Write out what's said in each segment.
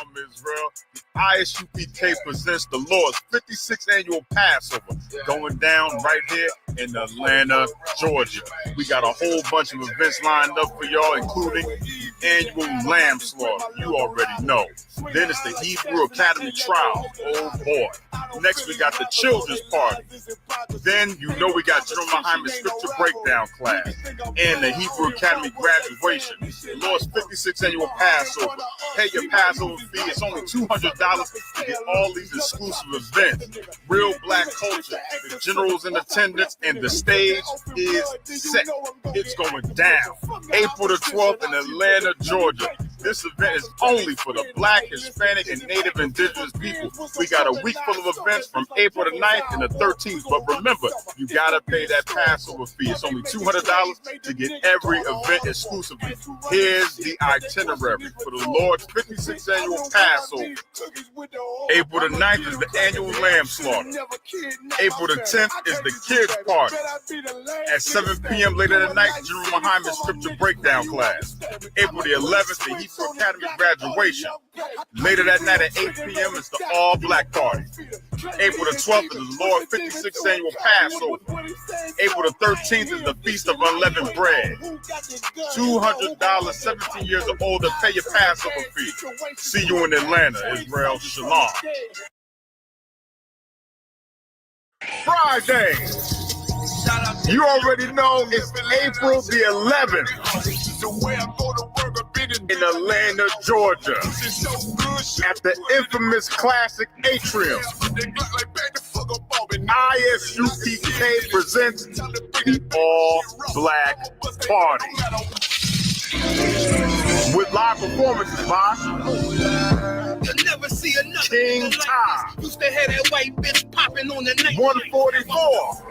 Shalom, Israel. The I.S.U.P.K presents the Lord's 56th annual Passover going down right here in Atlanta, Georgia. We got a whole bunch of events lined up for y'all, including the annual lamb slaughter. You already know. Then it's the Hebrew Academy trial. Oh boy. Next we got the children's party. Then you know we got General Muhammad's scripture breakdown class and the Hebrew Academy graduation. The Lord's 56th annual Passover. Pay your Passover fee. It's only $200 to get all these exclusive events. Real black culture. The general's in attendance and the stage is set. It's going down. April the 12th in Atlanta, Georgia. This event is only for the Black, Hispanic, and Native Indigenous people. We got a week full of events from April the 9th and the 13th. But remember, you got to pay that Passover fee. It's only $200 to get every event exclusively. Here's the itinerary for the Lord's 56th annual Passover. April the 9th is the annual lamb slaughter. April the 10th is the kids' party. At 7 p.m. later that night, General Muhammad's scripture breakdown class. April the 11th, the Hebrew Academy graduation. Later that night at 8 p.m. is the all-black party. April the 12th is the Lord's 56th annual Passover. April the 13th is the Feast of Unleavened Bread. $200, 17 years or older, pay your Passover fee. See you in Atlanta, Israel. Shalom. Friday. You already know it's April the 11th in Atlanta, Georgia, at the infamous Classic Atrium. I.S.U.P.K presents the All-Black Party with live performances by King Ty, Used to have that white bitch popping on the night. 144,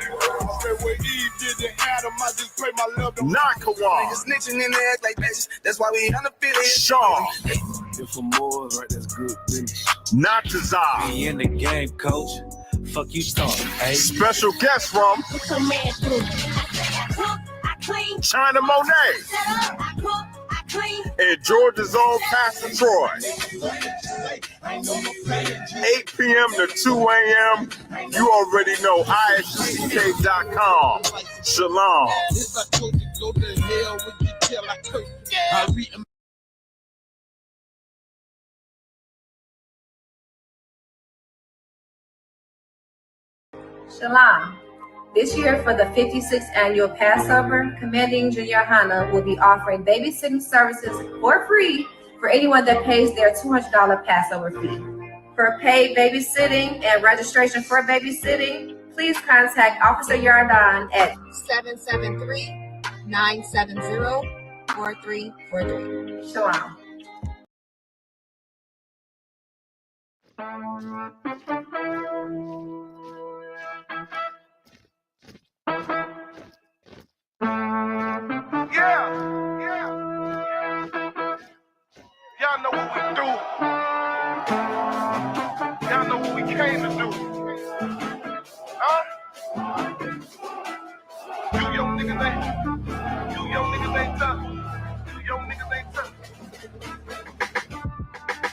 not Kawan, Snitching in the act like bitches. That's why we undefeated. Sean, If for more, right, that's good business. not Tazar. We in the game, coach. Fuck you talking, hey? Special guest from China Monet and Georgia's own Pastor Troy. 8 p.m. to 2 a.m. You already know I.S.U.P.K.com. Shalom. Shalom. This year for the 56th annual Passover, Commanding Yahanna will be offering babysitting services for free for anyone that pays their $200 Passover fee. For paid babysitting and registration for babysitting, please contact Officer Yardan at 773-970-4343. Shalom. Y'all know what we do. Y'all know what we came to do. Huh? You young niggas ain't tough. You young niggas ain't tough.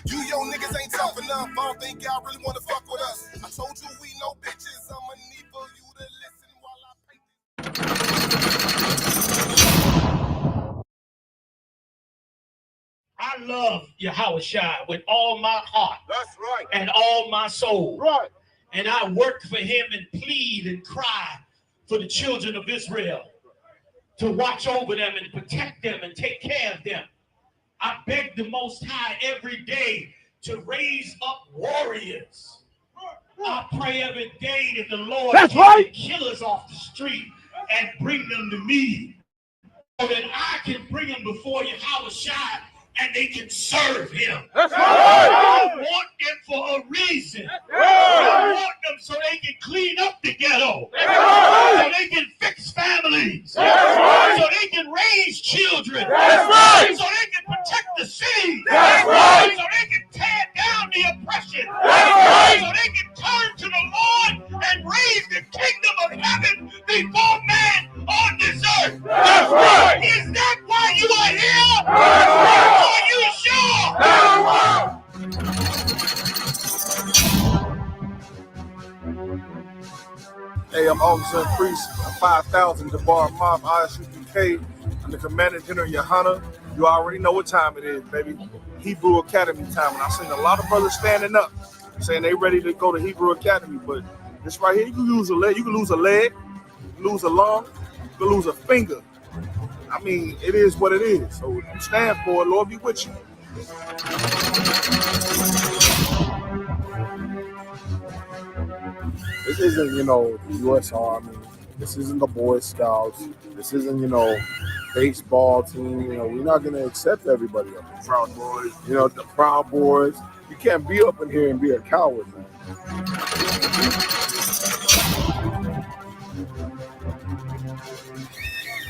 You young niggas ain't tough enough. I don't think y'all really wanna fuck with us. I told you we know bitches. I'ma need for you to listen while I I love Yahushua with all my heart. That's right. And all my soul. Right. And I work for him and plead and cry for the children of Israel to watch over them and protect them and take care of them. I beg the Most High every day to raise up warriors. I pray every day that the Lord take the killers off the street and bring them to me so that I can bring them before Yahushua and they can serve him. That's right. I want them for a reason. I want them so they can clean up the ghetto. So they can fix families. So they can raise children. So they can protect the city. So they can tear down the oppression. So they can turn to the Lord and raise the kingdom of heaven before man on this earth. Is that why you are here? Are you sure? Hey, I'm Officer and Priest 5000, Jabbar Mob, I.S.U.P.K. I'm the Commander General Yahanna. You already know what time it is, baby. Hebrew Academy time. And I've seen a lot of brothers standing up saying they ready to go to Hebrew Academy. But this right here, you can lose a leg. You can lose a leg. You can lose a lung. You can lose a finger. I mean, it is what it is. So if you stand for it, Lord be with you. This isn't, the U.S. Army. This isn't the Boy Scouts. This isn't, baseball team. We're not going to accept everybody up here. Proud Boys. The Proud Boys. You can't be up in here and be a coward, man.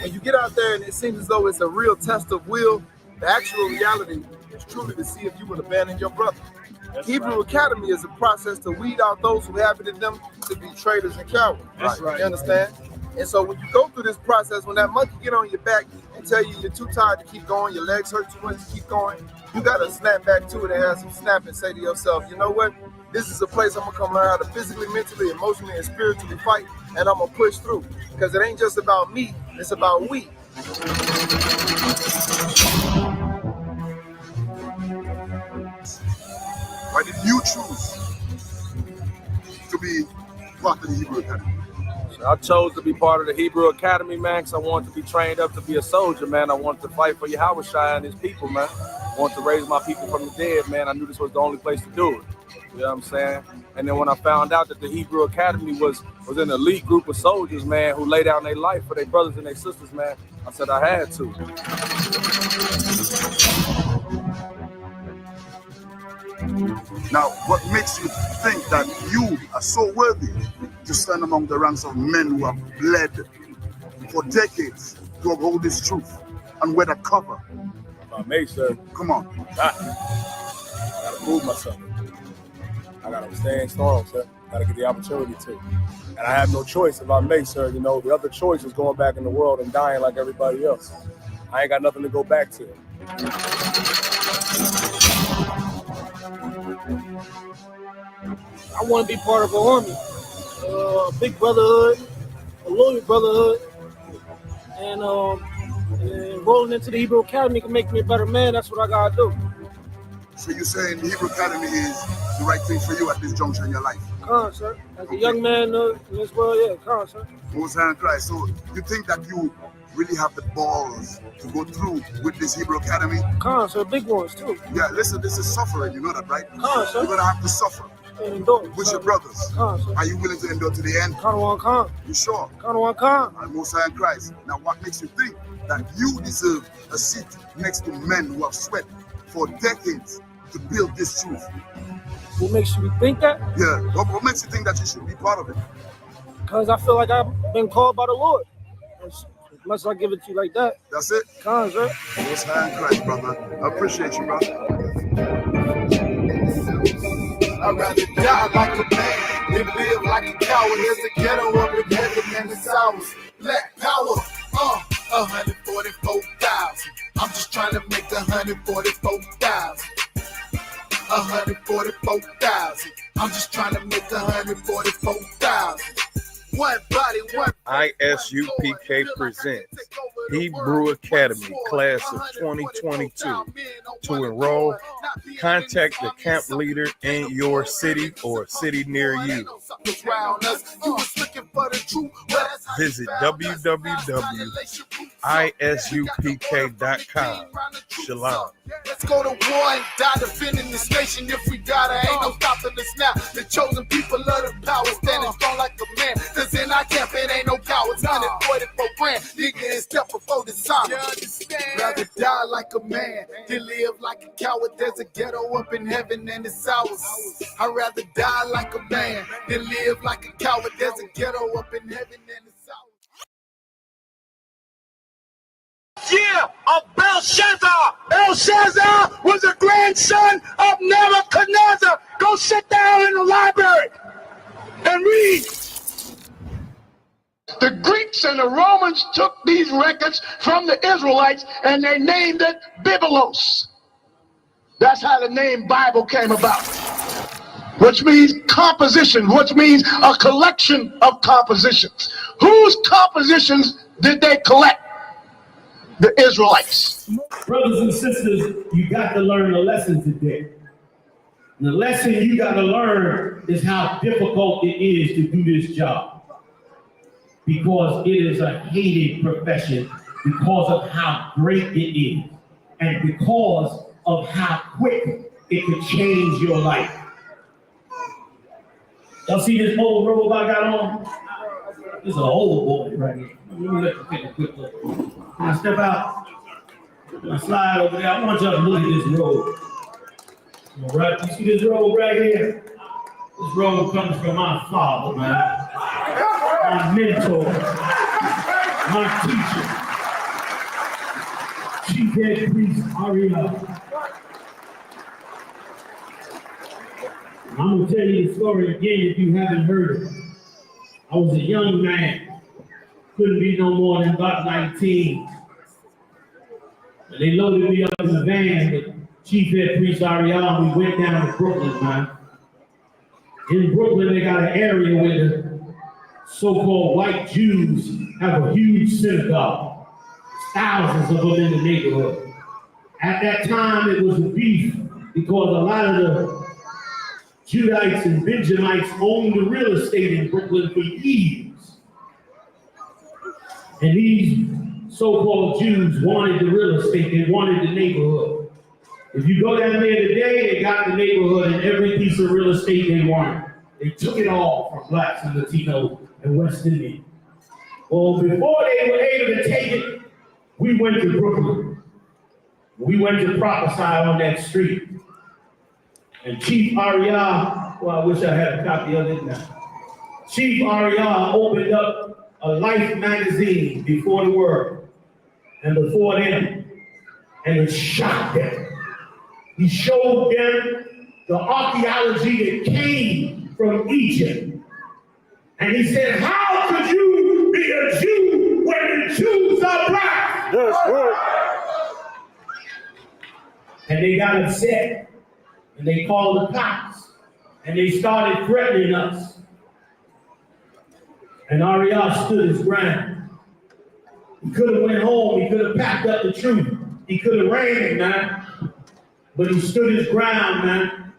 When you get out there and it seems as though it's a real test of will, the actual reality is truly to see if you will abandon your brother. Hebrew Academy is a process to weed out those who have it in them to be traitors and cowards. That's right. You understand? And so when you go through this process, when that monkey get on your back and tell you you're too tired to keep going, your legs hurt too much to keep going, you got to snap back to it and have some snap and say to yourself, you know what? This is a place I'm going to come learn how to physically, mentally, emotionally, and spiritually fight, and I'm going to push through. Because it ain't just about me, it's about we. Why did you choose to be part of the Hebrew Academy? I chose to be part of the Hebrew Academy, man, because I wanted to be trained up to be a soldier, man. I wanted to fight for Yahushua and his people, man. I wanted to raise my people from the dead, man. I knew this was the only place to do it. You know what I'm saying? And then when I found out that the Hebrew Academy was an elite group of soldiers, man, who lay down their life for their brothers and their sisters, man, I said I had to. Now, what makes you think that you are so worthy to stand among the ranks of men who have bled for decades to uphold this truth and wear the cover? I made sure. Come on. I gotta prove myself. I gotta stand strong, sir. Gotta get the opportunity to. And I have no choice if I may, sir. The other choice is going back in the world and dying like everybody else. I ain't got nothing to go back to. I want to be part of an army, a big brotherhood, a loyal brotherhood, and rolling into the Hebrew Academy can make me a better man. That's what I gotta do. So you're saying the Hebrew Academy is the right thing for you at this juncture in your life? Come on, sir. As a young man in this world, yeah, come on, sir. Most High and Christ. So you think that you really have the balls to go through with this Hebrew Academy? Come on, sir. Big ones, too. Yeah, listen, this is suffering. You know that, right? Come on, sir. You're going to have to suffer. And endure, with sir. your brothers. Come on, sir. Are you willing to endure to the end? Come. You sure? Come. And Most High and Christ. Now, what makes you think that you deserve a seat next to men who have sweat for decades to build this truth? What makes you think that? Yeah. What makes you think that you should be part of it? Because I feel like I've been called by the Lord. As much as I give it to you like that. That's it? Come, sir. Most High and Christ, brother. I appreciate you, brother. I'd rather die like a man than live like a coward. There's a ghetto up in heaven and it's ours. Black power, 144,000. I'm just trying to make 144,000. 144,000. I'm just trying to make 144,000. One body, one. I.S.U.P.K. presents Hebrew Academy Class of 2022. To enroll, contact the camp leader in your city or a city near you. Visit www.isupk.com. Shalom. Let's go to war and die defending this nation. If we gotta, ain't no stopping us now. The chosen people of the power, standing strong like a man. Cause in our camp, it ain't no cowards. 144 grand, nigga, and step before the sun. Rather die like a man than live like a coward. There's a ghetto up in heaven and it's ours. I'd rather die like a man than live like a coward. There's a ghetto up in heaven and it's ours. Yeah, of Belshazzar. Belshazzar was a grandson of Nebuchadnezzar. Go sit down in the library and read. The Greeks and the Romans took these records from the Israelites and they named it Biblos. That's how the name Bible came about. which means composition, which means a collection of compositions. Whose compositions did they collect? The Israelites. Brothers and sisters, you got to learn a lesson today. The lesson you got to learn is how difficult it is to do this job. Because it is a hated profession, because of how great it is, and because of how quick it could change your life. Y'all see this old robe I got on? This is an old boy right here. Let me let you take a quick look. When I step out, when I slide over there, I want y'all to look at this robe. All right, you see this robe right here? This robe comes from my father, man. My mentor, my teacher, Chief Head Priest I.S.U.P.K. I'm gonna tell you the story again if you haven't heard it. I was a young man, couldn't be no more than about 19. And they loaded me up in the van with Chief Head Priest I.S.U.P.K. We went down to Brooklyn, man. In Brooklyn, they got an area where the so-called white Jews have a huge synagogue. Thousands of them in the neighborhood. At that time, it was a beef because a lot of the Judites and Benjamites owned the real estate in Brooklyn for years. And these so-called Jews wanted the real estate, they wanted the neighborhood. If you go down there today, they got the neighborhood and every piece of real estate they wanted. They took it all from blacks and Latinos and West Indians. Well, before they were able to take it, we went to Brooklyn. We went to prophesy on that street. And Chief Ariah, well, I wish I had a copy of it now. Chief Ariah opened up a Life magazine before the world and before them, and it shocked them. He showed them the archaeology that came from Egypt. And he said, how could you be a Jew when the Jews are black? That's right. And they got upset. And they called the cops. And they started threatening us. And Ariel stood his ground. He could have went home. He could have packed up the truth. He could have ran it, man. But he stood his ground, man.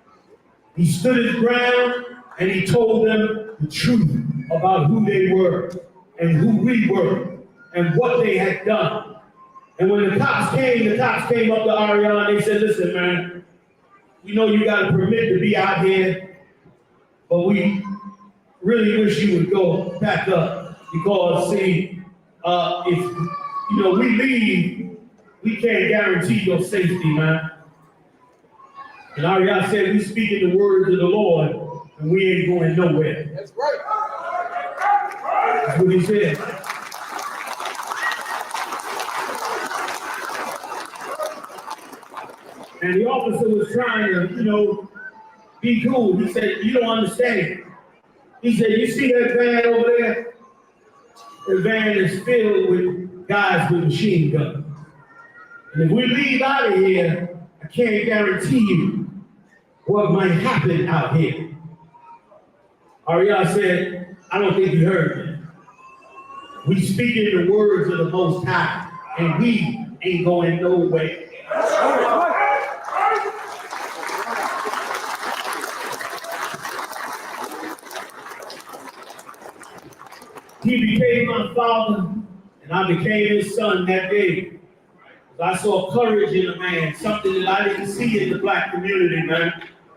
He stood his ground and he told them the truth about who they were and who we were and what they had done. And when the cops came up to Ariel and they said, listen, man, we know you got a permit to be out here, but we really wish you would go back up because, see, if we leave, we can't guarantee your safety, man. And Ariel said, we speaking the words of the Lord, and we ain't going nowhere. That's right. That's what he said. And the officer was trying to, be cool. He said, you don't understand. He said, you see that van over there? The van is filled with guys with machine guns. And if we leave out of here, I can't guarantee you what might happen out here. Ariel said, I don't think you heard me. We speaking the words of the Most High, and we ain't going nowhere. He became my father, and I became his son that day. I saw courage in a man, something that I didn't see in the black community, man,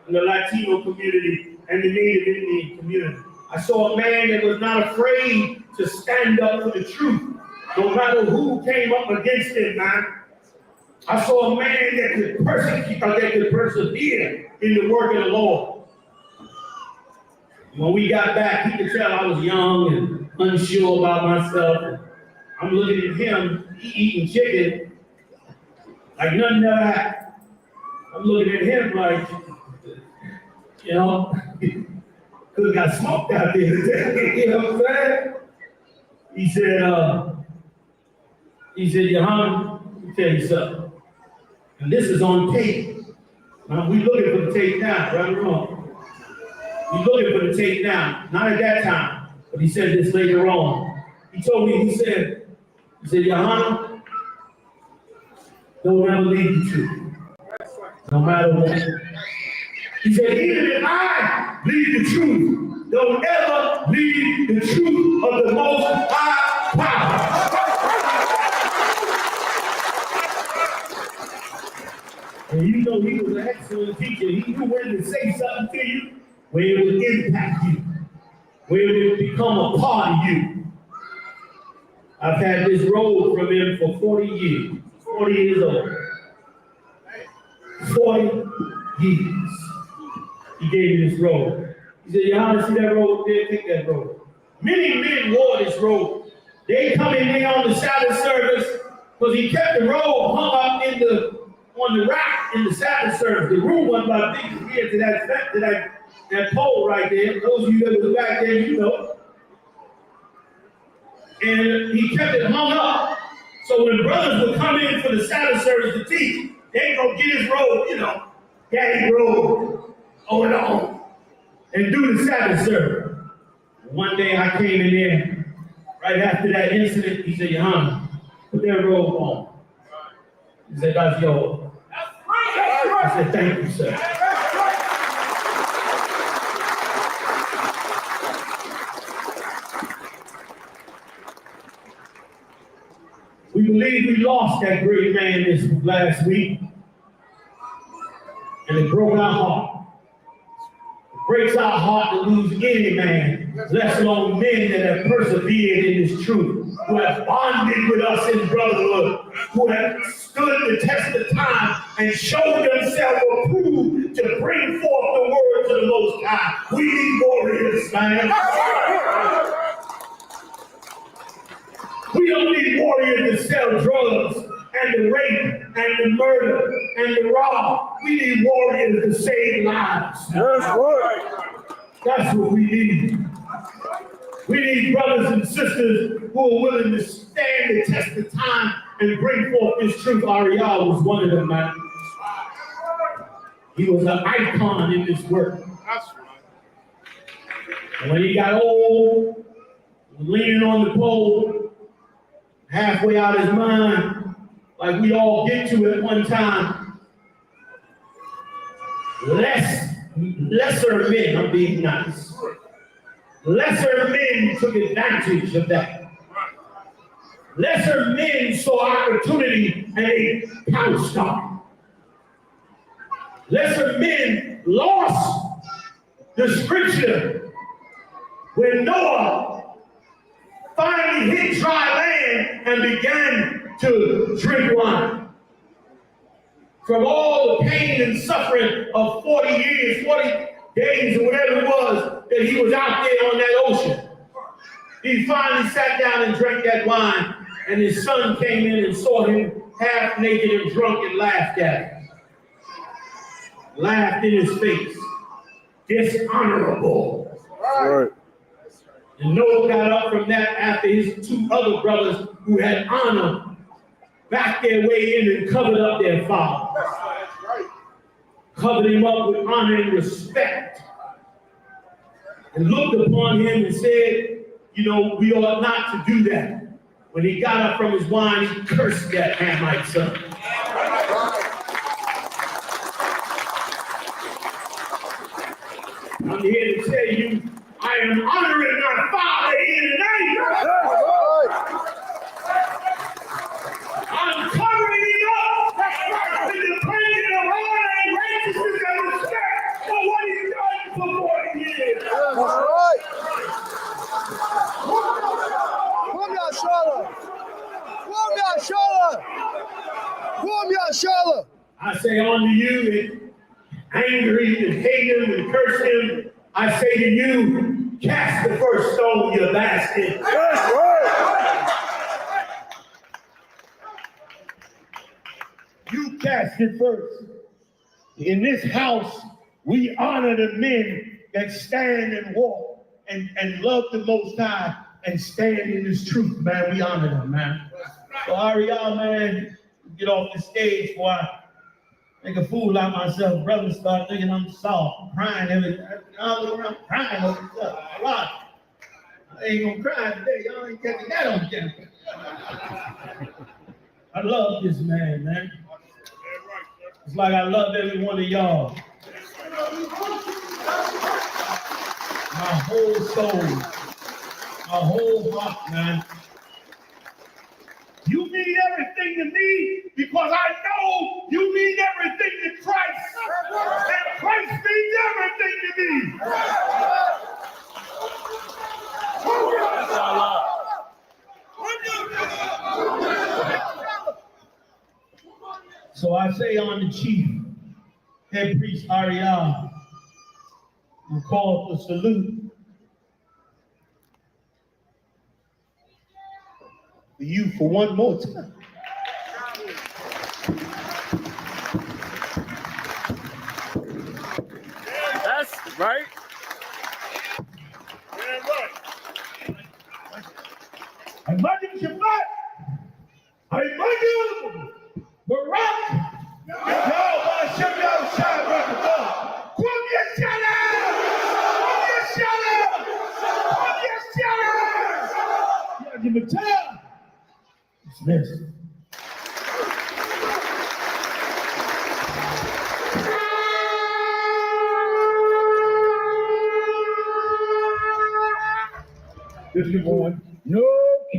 in the Latino community, and the Native Indian community. I saw a man that was not afraid to stand up for the truth, no matter who came up against him, man. I saw a man that could persevere in the work of the Lord. When we got back, he could tell I was young and unsure about myself. I'm looking at him, he eating chicken like nothing ever happened. I'm looking at him like, could have got smoked out there today. You know what I'm saying? He said, Yahanna, let me tell you something. And this is on tape. Now we looking for the tape now, right or wrong. He's looking for the tape now. Not at that time, but he said this later on. He told me, he said, Yahanna, don't ever leave the truth. No matter what. He said, even if I leave the truth, don't ever leave the truth of the Most High power. And you know he was an excellent teacher. He knew when to say something to you, where it would impact you, where it would become a part of you. I've had this robe from him for 40 years, 40 years old. 40 years. He gave me this robe. He said, Yahanna, see that robe there? Take that robe. Many men wore this robe. They come in there on the Sabbath service because he kept the robe hung up on the rack in the Sabbath service. The room was about big as here to that pole right there. Those of you that was back there, you know. And he kept it hung up. So when brothers would come in for the Sabbath service to teach, they go get his robe, you know, daddy robe, on and on, and do the Sabbath service. One day I came in there, right after that incident, he said, Yahanna, put that robe on. He said, that's yours. I said, thank you, sir. We believe we lost that great man this last week, and it broke our heart. It breaks our heart to lose any man, let alone men that have persevered in this truth, who have bonded with us in brotherhood, who have stood the test of time and showed themselves approved to bring forth the words of the Most High. We need warriors, man. We don't need warriors to sell drugs and to rape and to murder and to rob. We need warriors to save lives. That's right. That's what we need. We need brothers and sisters who are willing to stand the test of time and bring forth this truth. Ariel was one of them, man. He was an icon in this work. That's right. And when he got old, leaning on the pole, halfway out of his mind, like we all get to at one time. Lesser men, I'm being nice. Lesser men took advantage of that. Lesser men saw opportunity and they pounced on it. Lesser men lost the scripture when Noah finally hit dry land and began to drink wine. From all the pain and suffering of 40 years, 40 days, or whatever it was that he was out there on that ocean, he finally sat down and drank that wine, and his son came in and saw him half naked and drunk and laughed at him. Laughed in his face. Dishonorable. Right. And Noah got up from that after his two other brothers who had honor backed their way in and covered up their father. Covered him up with honor and respect. And looked upon him and said, you know, we ought not to do that. When he got up from his wine, he cursed that Hamite son. I'm here to tell you, I am honoring my father here tonight. I'm covering it up with the praise of honor and righteousness and respect for what he's done for 40 years. That's right. Come here, Shala. Come here, Shala. Come here, Shala. I say unto you that angry and hate him and curse him, I say to you, cast the first stone your basket. That's right. You cast it first. In this house, we honor the men that stand and walk and love the Most High and stand in His truth, man. We honor them, man. So Ariel, man, get off the stage before I make a fool out of myself. Brothers start thinking I'm soft, crying all around, crying over stuff. A lot. I ain't gonna cry today. Y'all ain't catching that on camera. I love this man. It's like I love every one of y'all. My whole soul, my whole heart, man. You mean everything to me because I know you mean everything to Christ. And Christ means everything to me. So I say on the chief, head priest Ariel, I'm called to salute you for one more time. That's right. I might give Shabbat. I might give Barak. Yo, Hashem Yahushua, Barak. Come here, Shalom. Come here, Shalom. Come here, Shalom. Yeah, give me time. It's this. This is one. No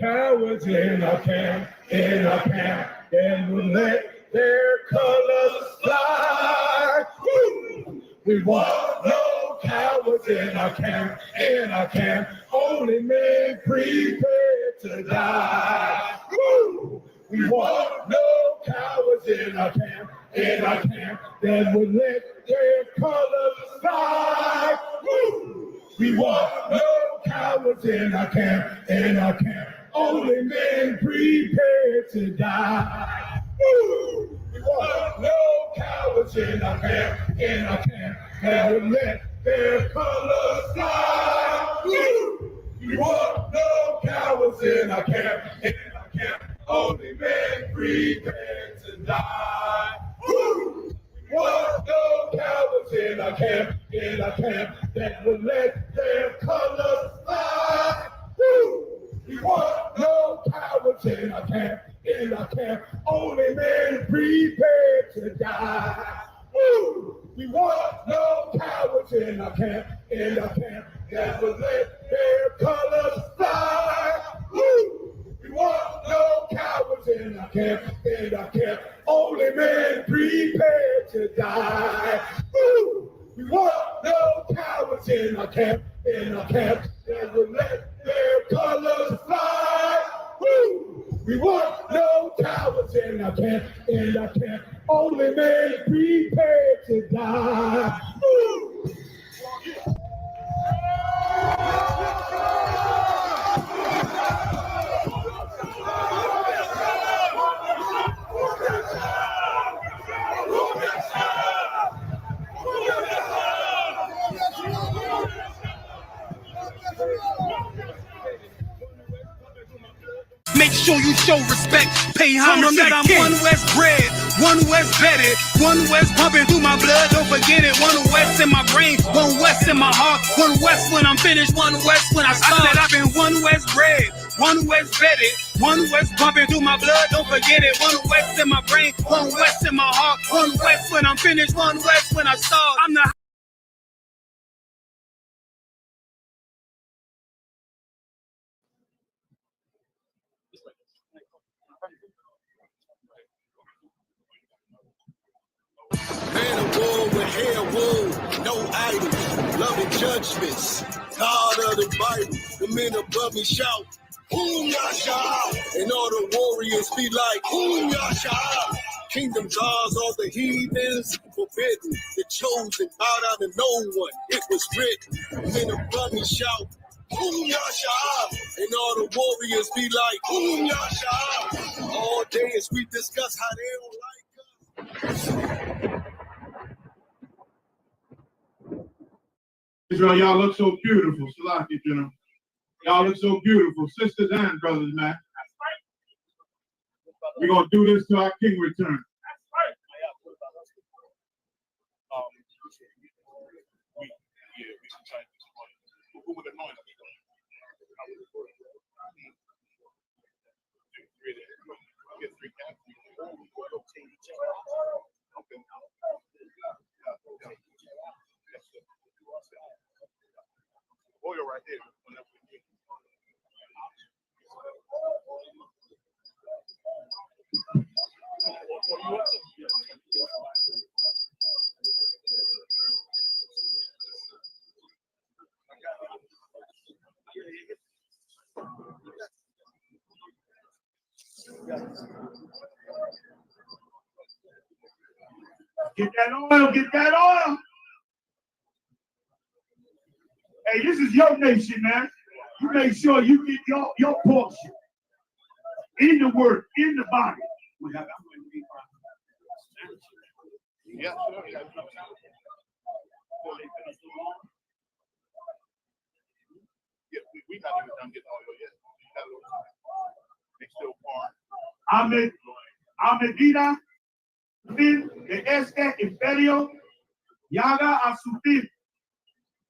cowards in our camp, and we'll let their colors fly. Woo! We want no cowards in our camp, only men prepared to die. Woo! We want no cowards in our camp, that will let their colors fly. Woo! We want no cowards in our camp, only men prepared to die. Woo! We want no cowards in our camp, that will let their colors fly. Woo! We want no cowards in our camp, only men prepared to die. Woo! We want no cowards in our camp, that will let their colors fly. Woo! We want no cowards in our camp, only men prepared to die. Woo! We want no cowards in our camp, that will let their colors fly. Woo! We want no cowards in our camp, only men prepared to die. Woo! We want no cowards in our camp, that will let their colors fly. Woo! We want no cowards in our camp, only men prepared to die. Woo! Make sure you show respect, pay homage that I'm one West bred, one West bedded, one West pumping through my blood, don't forget it. One West in my brain, one West in my heart, one West when I'm finished, one West when I start. I said I've been one West bred, one West bedded, one West pumping through my blood, don't forget it. One West in my brain, one West in my heart, one West when I'm finished, one West when I start. I'm the Man of war with hair wound, no idols, loving judgments, God of the Bible. The men above me shout, Boom Yasha, and all the warriors be like, Boom Yasha. Kingdom gods, all the heathens, forbidden. The chosen, bow down to no one, it was written. Men above me shout, Boom Yasha, and all the warriors be like, Boom Yasha. All day as we discuss how they don't like us. Israel, y'all look so beautiful. Salaki, General. Y'all look so beautiful. Sisters and brothers, man. We're going to do this till our king returns. Get that oil, get that oil. Hey, this is your nation, man. You make sure you get your portion in the word, in the body. Yeah. We not even done getting oil yet. They still pouring. A medida fin de este imperio llega a su fin,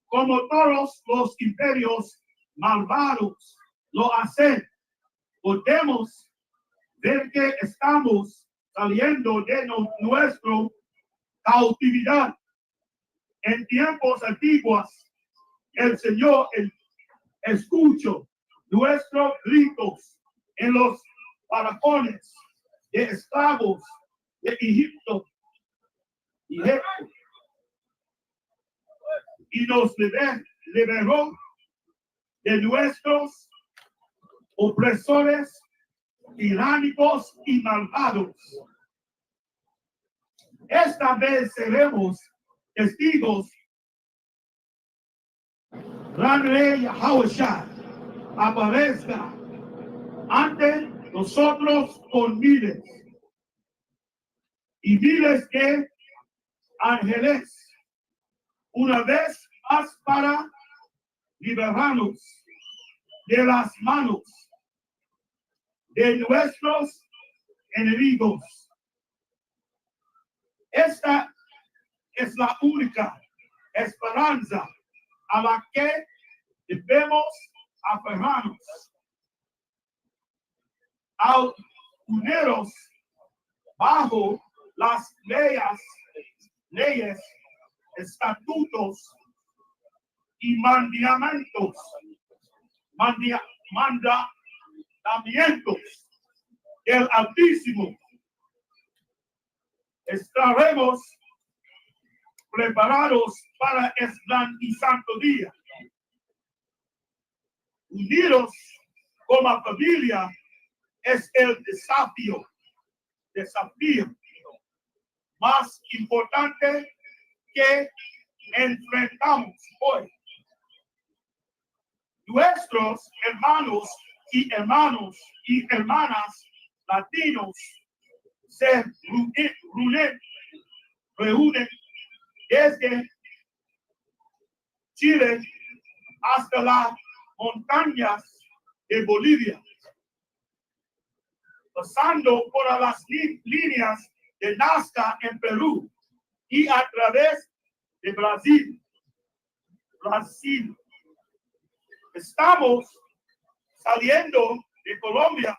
como todos los imperios malvados lo hacen. Podemos ver que estamos saliendo de nuestra cautividad. En tiempos antiguos, el Señor escuchó nuestros gritos en los paracones de esclavos de Egipto y nos liberó de nuestros opresores tiránicos y malvados. Esta vez seremos testigos. Gran Rey Yahushua aparezca ante nosotros con miles y miles de ángeles, una vez más para liberarnos de las manos de nuestros enemigos. Esta es la única esperanza a la que debemos aferrarnos. Al unirnos bajo las leyes, estatutos y mandamientos del Altísimo, estaremos preparados para el gran y santo día. Unidos como familia es el desafío más importante que enfrentamos hoy. Nuestros hermanos y hermanas latinos se reúnen desde Chile hasta las montañas de Bolivia, pasando por las líneas de Nazca en Perú y a través de Brasil. Estamos saliendo de Colombia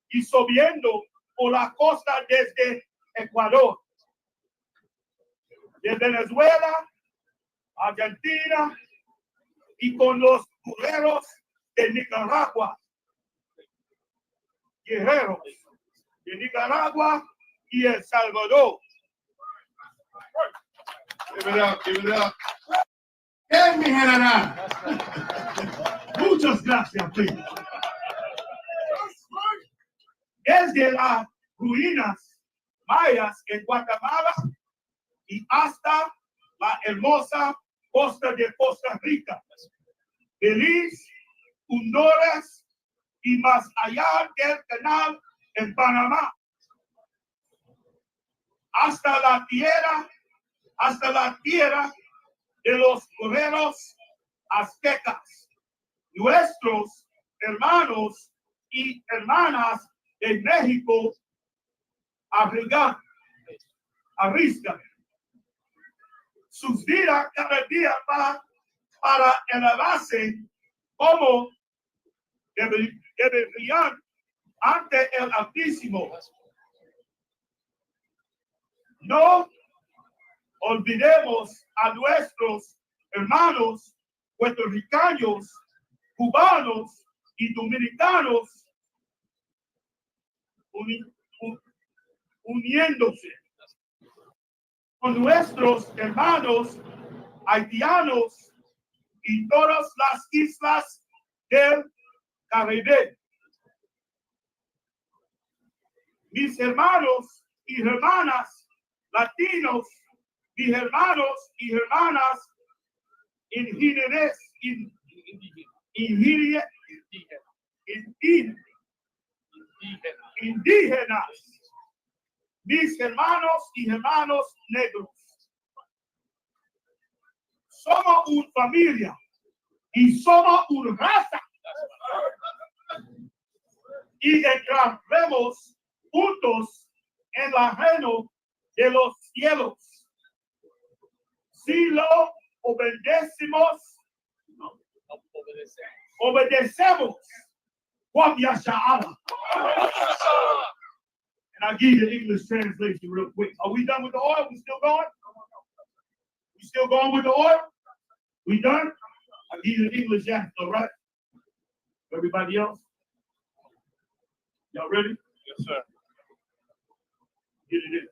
y subiendo por la costa desde Ecuador, de Venezuela, Argentina y con los guerreros de Nicaragua. Guerreros de Nicaragua y El Salvador. Give it up, give it up. ¡Eh, mi general! Muchas gracias, primo. Desde las ruinas mayas en Guatemala y hasta la hermosa costa de Costa Rica, Belice, Honduras y más allá del canal en Panamá, hasta la tierra de los guerreros aztecas, nuestros hermanos y hermanas de México arriscan sus vidas cada día para elevarse como deberían ante el Altísimo. No olvidemos a nuestros hermanos puertorriqueños, cubanos y dominicanos uniéndose con nuestros hermanos haitianos y todas las islas del Caribe. Mis hermanos y hermanas latinos, mis hermanos y hermanas indígenas, mis hermanos y hermanos negros. Somos una familia y somos una raza. Y entraremos juntos en el reino de los cielos. Si lo obedecemos, What Yasha'Allah. And I'll give you the English translation real quick. Are we done with the oil? We still going? We still going with the oil? We done? I'll give you the English answer, all right? Everybody else? Y'all ready? Yes, sir. Get it in.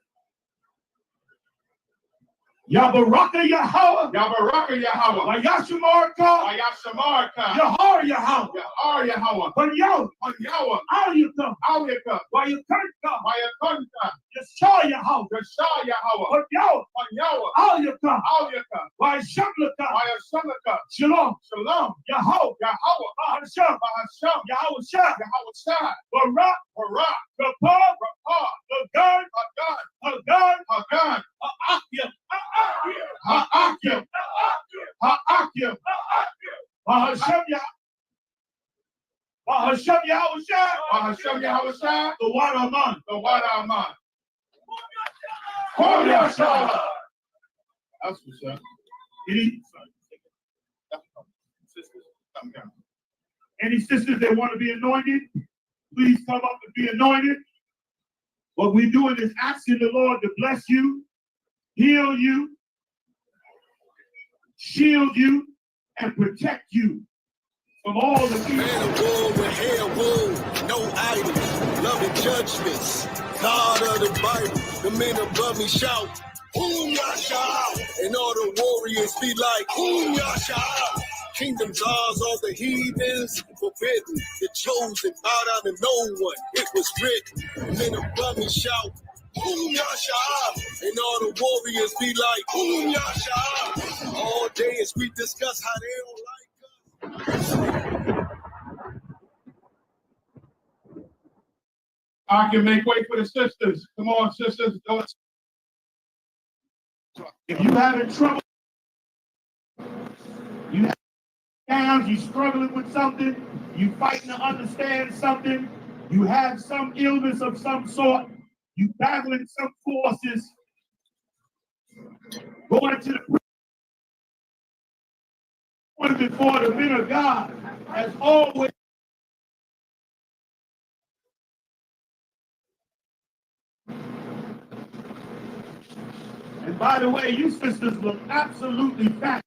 Yabaraka Yahweh. Yabaraka Yahweh. Vayashamarka. Vayashamarka. Yahar Yahweh. Yahar Yahweh. Panyaw. Panyawa. Aliyaka. Aliyaka. Vayakanka. Vayakanka. Yashar Yahweh. Yashar Yahweh. Panyaw. Panyawa. Aliyaka. Aliyaka. Vayashamlaka. Vayashamlaka. Shalom. Shalom. Yahweh. Yahweh. Bahasham. Bahasham. Yahweh Shah. Yahweh Shah. Barak. Barak. Rapah. Rapah. Hagan. Hagan. Hagan. Hagan. Ha'akim. Ha'akim. Ha'akim. Bahasham Yahweh. Bahasham Yahweh Shah. Bahasham Yahweh Shah. The one Aman. The one Aman. Kom Yahshua. That's what's up. Any sisters that want to be anointed, please come up and be anointed. What we're doing is asking the Lord to bless you, heal you, shield you, and protect you from all the evil. Man of war with hair wound, no idols, loving judgments. God of the Bible, the men above me shout, Whom Yasha? And all the warriors be like, Whom Yasha? Kingdoms ours, all the heathens forbidden. The chosen, bow down to no one. It was written. Men above me shout, Whom Yasha? And all the warriors be like, Whom Yasha? All day as we discuss how they don't like us. I can make way for the sisters. Come on, sisters. If you having trouble, you have downs, you struggling with something, you fighting to understand something, you have some illness of some sort, you battling some forces, going to the before the men of God, as always. And by the way, you sisters look absolutely fat.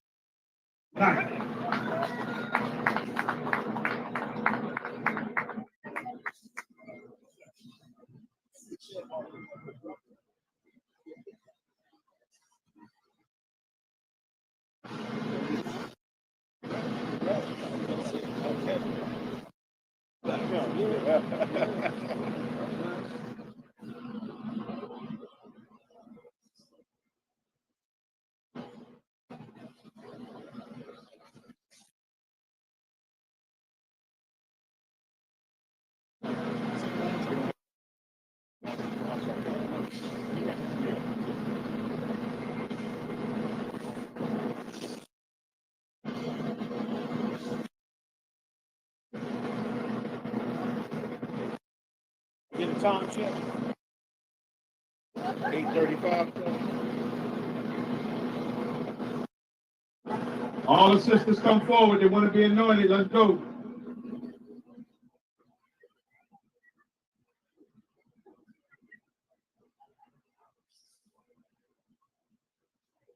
Get a time check. 8:35. All the sisters come forward. They want to be anointed. Let's go.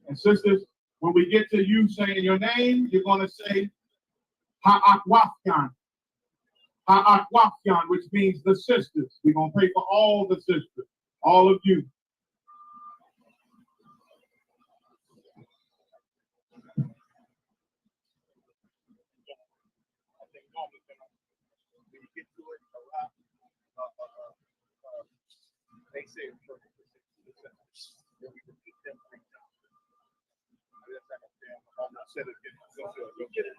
And sisters, When we get to you saying your name, you're going to say Ha-ak-waf-yan. Ha-ak-waf-yan, which means the sisters. We're going to pray for all the sisters, all of you. They say it first. Then we repeat them 3 times. Said it again. Go get it.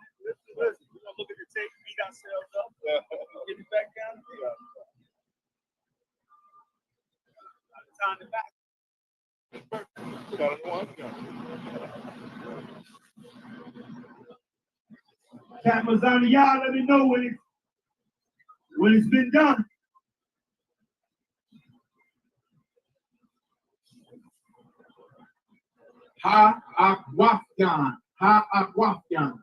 Listen, we're gonna look at the tape, beat ourselves up, get it back down. Time to back. Captain y'all let me know when it's been done. Ha-ak-waf-yan. Ha-ak-waf-yan.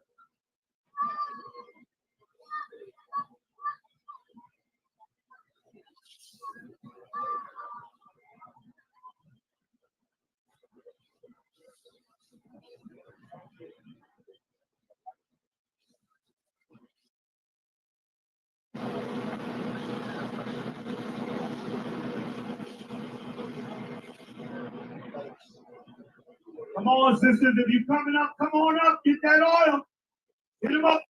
Come on, sisters, if you're coming up, come on up, get that oil. Get them up.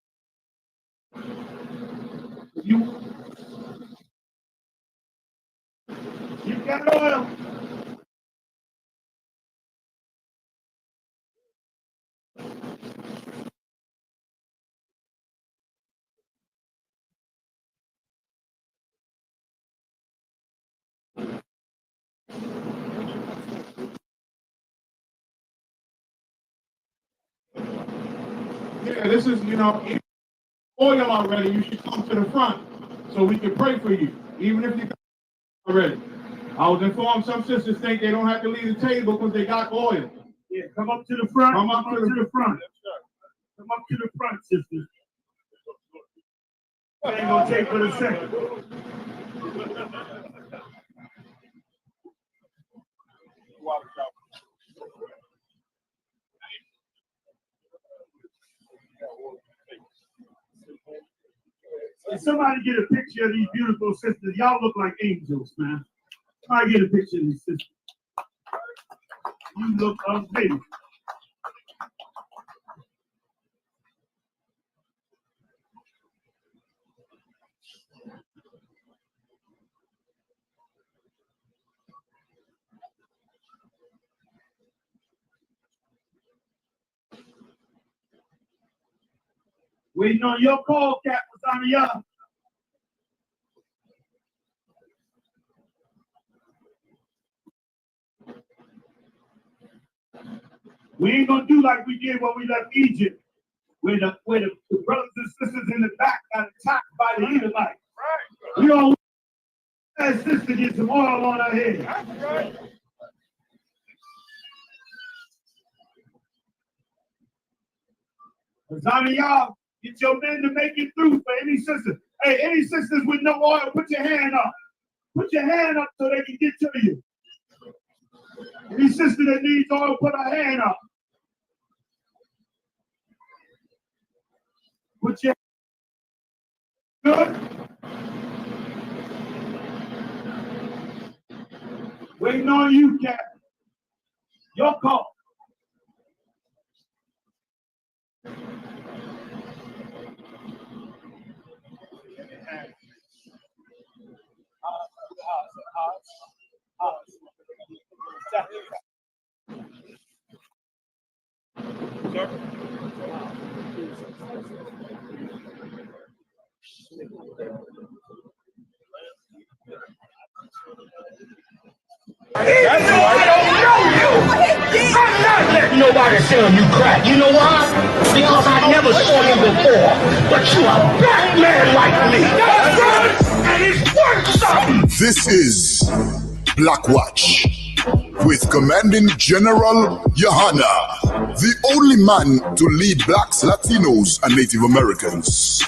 Get that oil. Yeah, this is, oil already. You should come to the front so we can pray for you, even if you come already. I was informed some sisters think they don't have to leave the table because they got oil. Yeah, come up to the front. Come up to the front. Come up to the front, sisters. It ain't gonna take but a second. If somebody get a picture of these beautiful sisters, y'all look like angels, man. Somebody get a picture of these sisters. You look amazing. Waiting on your call, Captain Y'all. We ain't gonna do like we did when we left Egypt, where the brothers and sisters in the back got attacked by the Israelite. Right. We don't want that sister get some oil on her head. That's right. Y'all, get your men to make it through for any sisters. Hey, any sisters with no oil, put your hand up. Put your hand up so they can get to you. Any sister that needs oil, put her hand up. Put your good. Waiting on you, Captain. Your call. That's why I don't know you. I'm not letting nobody sell you crack. You know why? Because I never saw you before. But you a black man like me. That's right. And it's worth something. This is Black Watch with Commanding General Yahanna, the only man to lead blacks, Latinos, and Native Americans.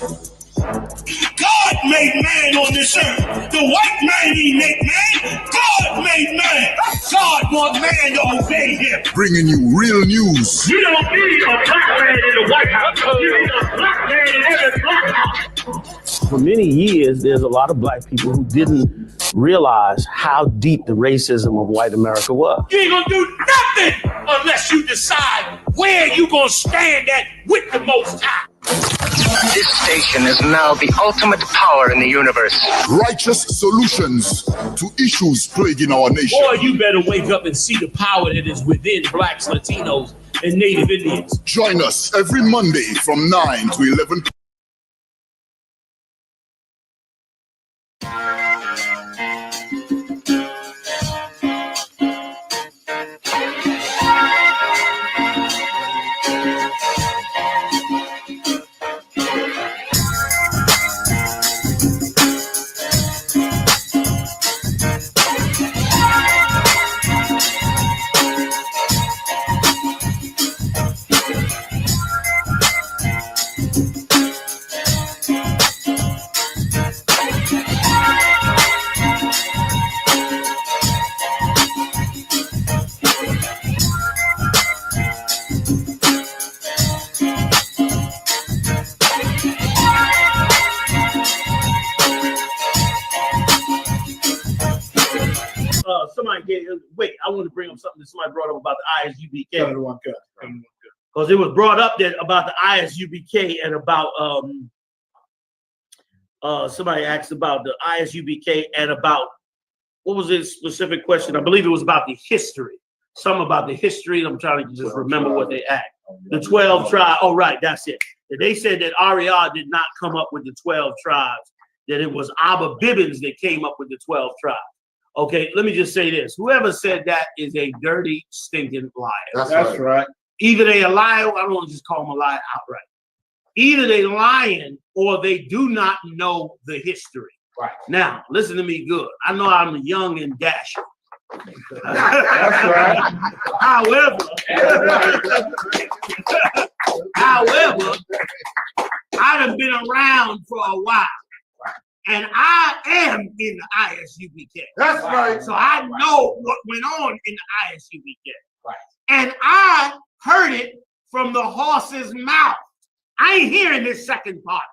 God made man on this earth. The white man he made man. God made man. God wants man to obey him. Bringing you real news. You don't need a black man in the White House. You need a black man in every black house. For many years, there's a lot of black people who didn't realize how deep the racism of white America was. You ain't gonna do nothing unless you decide where you gonna stand at with the Most High. This station is now the ultimate power in the universe. Righteous solutions to issues plaguing our nation. Boy, you better wake up and see the power that is within blacks, Latinos, and Native Indians. Join us every Monday from 9 to 11. Wait, I want to bring up something that somebody brought up about the I.S.U.P.K. Because it was brought up that about the I.S.U.P.K. and about somebody asked about the I.S.U.P.K. and about what was the specific question? I believe it was about the history. Some about the history. I'm trying to just remember what they asked. The 12 tribes. Oh, right, that's it. They said that Ariel did not come up with the 12 tribes. That it was Abba Bibbins that came up with the 12 tribes. Okay, let me just say this. Whoever said that is a dirty, stinking liar. That's right. Either they a liar, I don't want to just call them a liar outright. Either they lying or they do not know the history. Right. Now, listen to me good. I know I'm young and dashing. That's right. However, I done been around for a while. And I am in the I.S.U.P.K. That's right. So I know what went on in the I.S.U.P.K. Right. And I heard it from the horse's mouth. I ain't hearing this second part.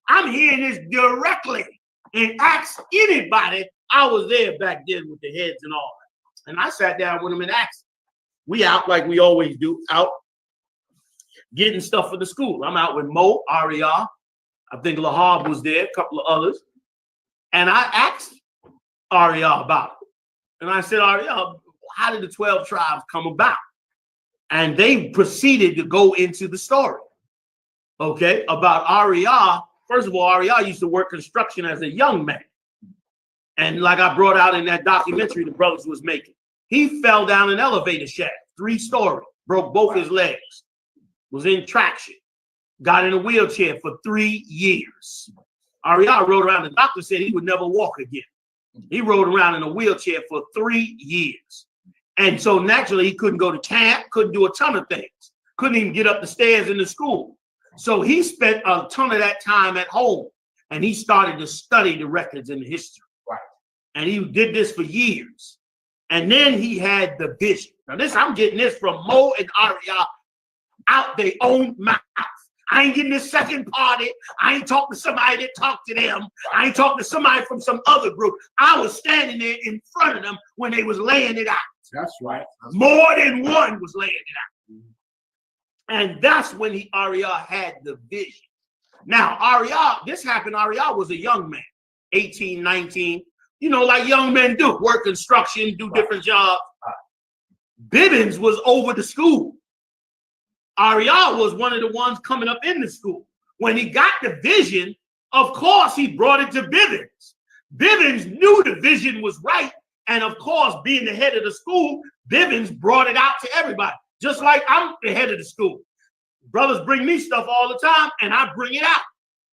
I'm hearing this directly. And ask anybody. I was there back then with the heads and all that. And I sat down with them and asked them. We out like we always do, out getting stuff for the school. I'm out with Mo, Ariel. I think Lahab was there, a couple of others. And I asked Ariel about it. And I said, Ariel, how did the 12 tribes come about? And they proceeded to go into the story, okay, about Ariel. First of all, Ariel used to work construction as a young man. And like I brought out in that documentary the brothers was making, he fell down an elevator shaft, 3-story, broke both his legs, was in traction. Got in a wheelchair for 3 years. Ariel rode around. The doctor said he would never walk again. He rode around in a wheelchair for 3 years. And so naturally, he couldn't go to camp, couldn't do a ton of things. Couldn't even get up the stairs in the school. So he spent a ton of that time at home. And he started to study the records and the history. Right. And he did this for years. And then he had the vision. Now this, I'm getting this from Mo and Ariel out their own mouth. I ain't getting this second party. I ain't talking to somebody that talked to them. I ain't talking to somebody from some other group. I was standing there in front of them when they was laying it out. That's right. More than one was laying it out. And that's when Ariel had the vision. Now, Ariel, this happened, Ariel was a young man, 18, 19, you know, like young men do, work construction, do different jobs. Bibbins was over the school. Ariel was one of the ones coming up in the school. When he got the vision, of course, he brought it to Bibbins. Bibbins knew the vision was right. And of course, being the head of the school, Bibbins brought it out to everybody. Just like I'm the head of the school. Brothers bring me stuff all the time and I bring it out.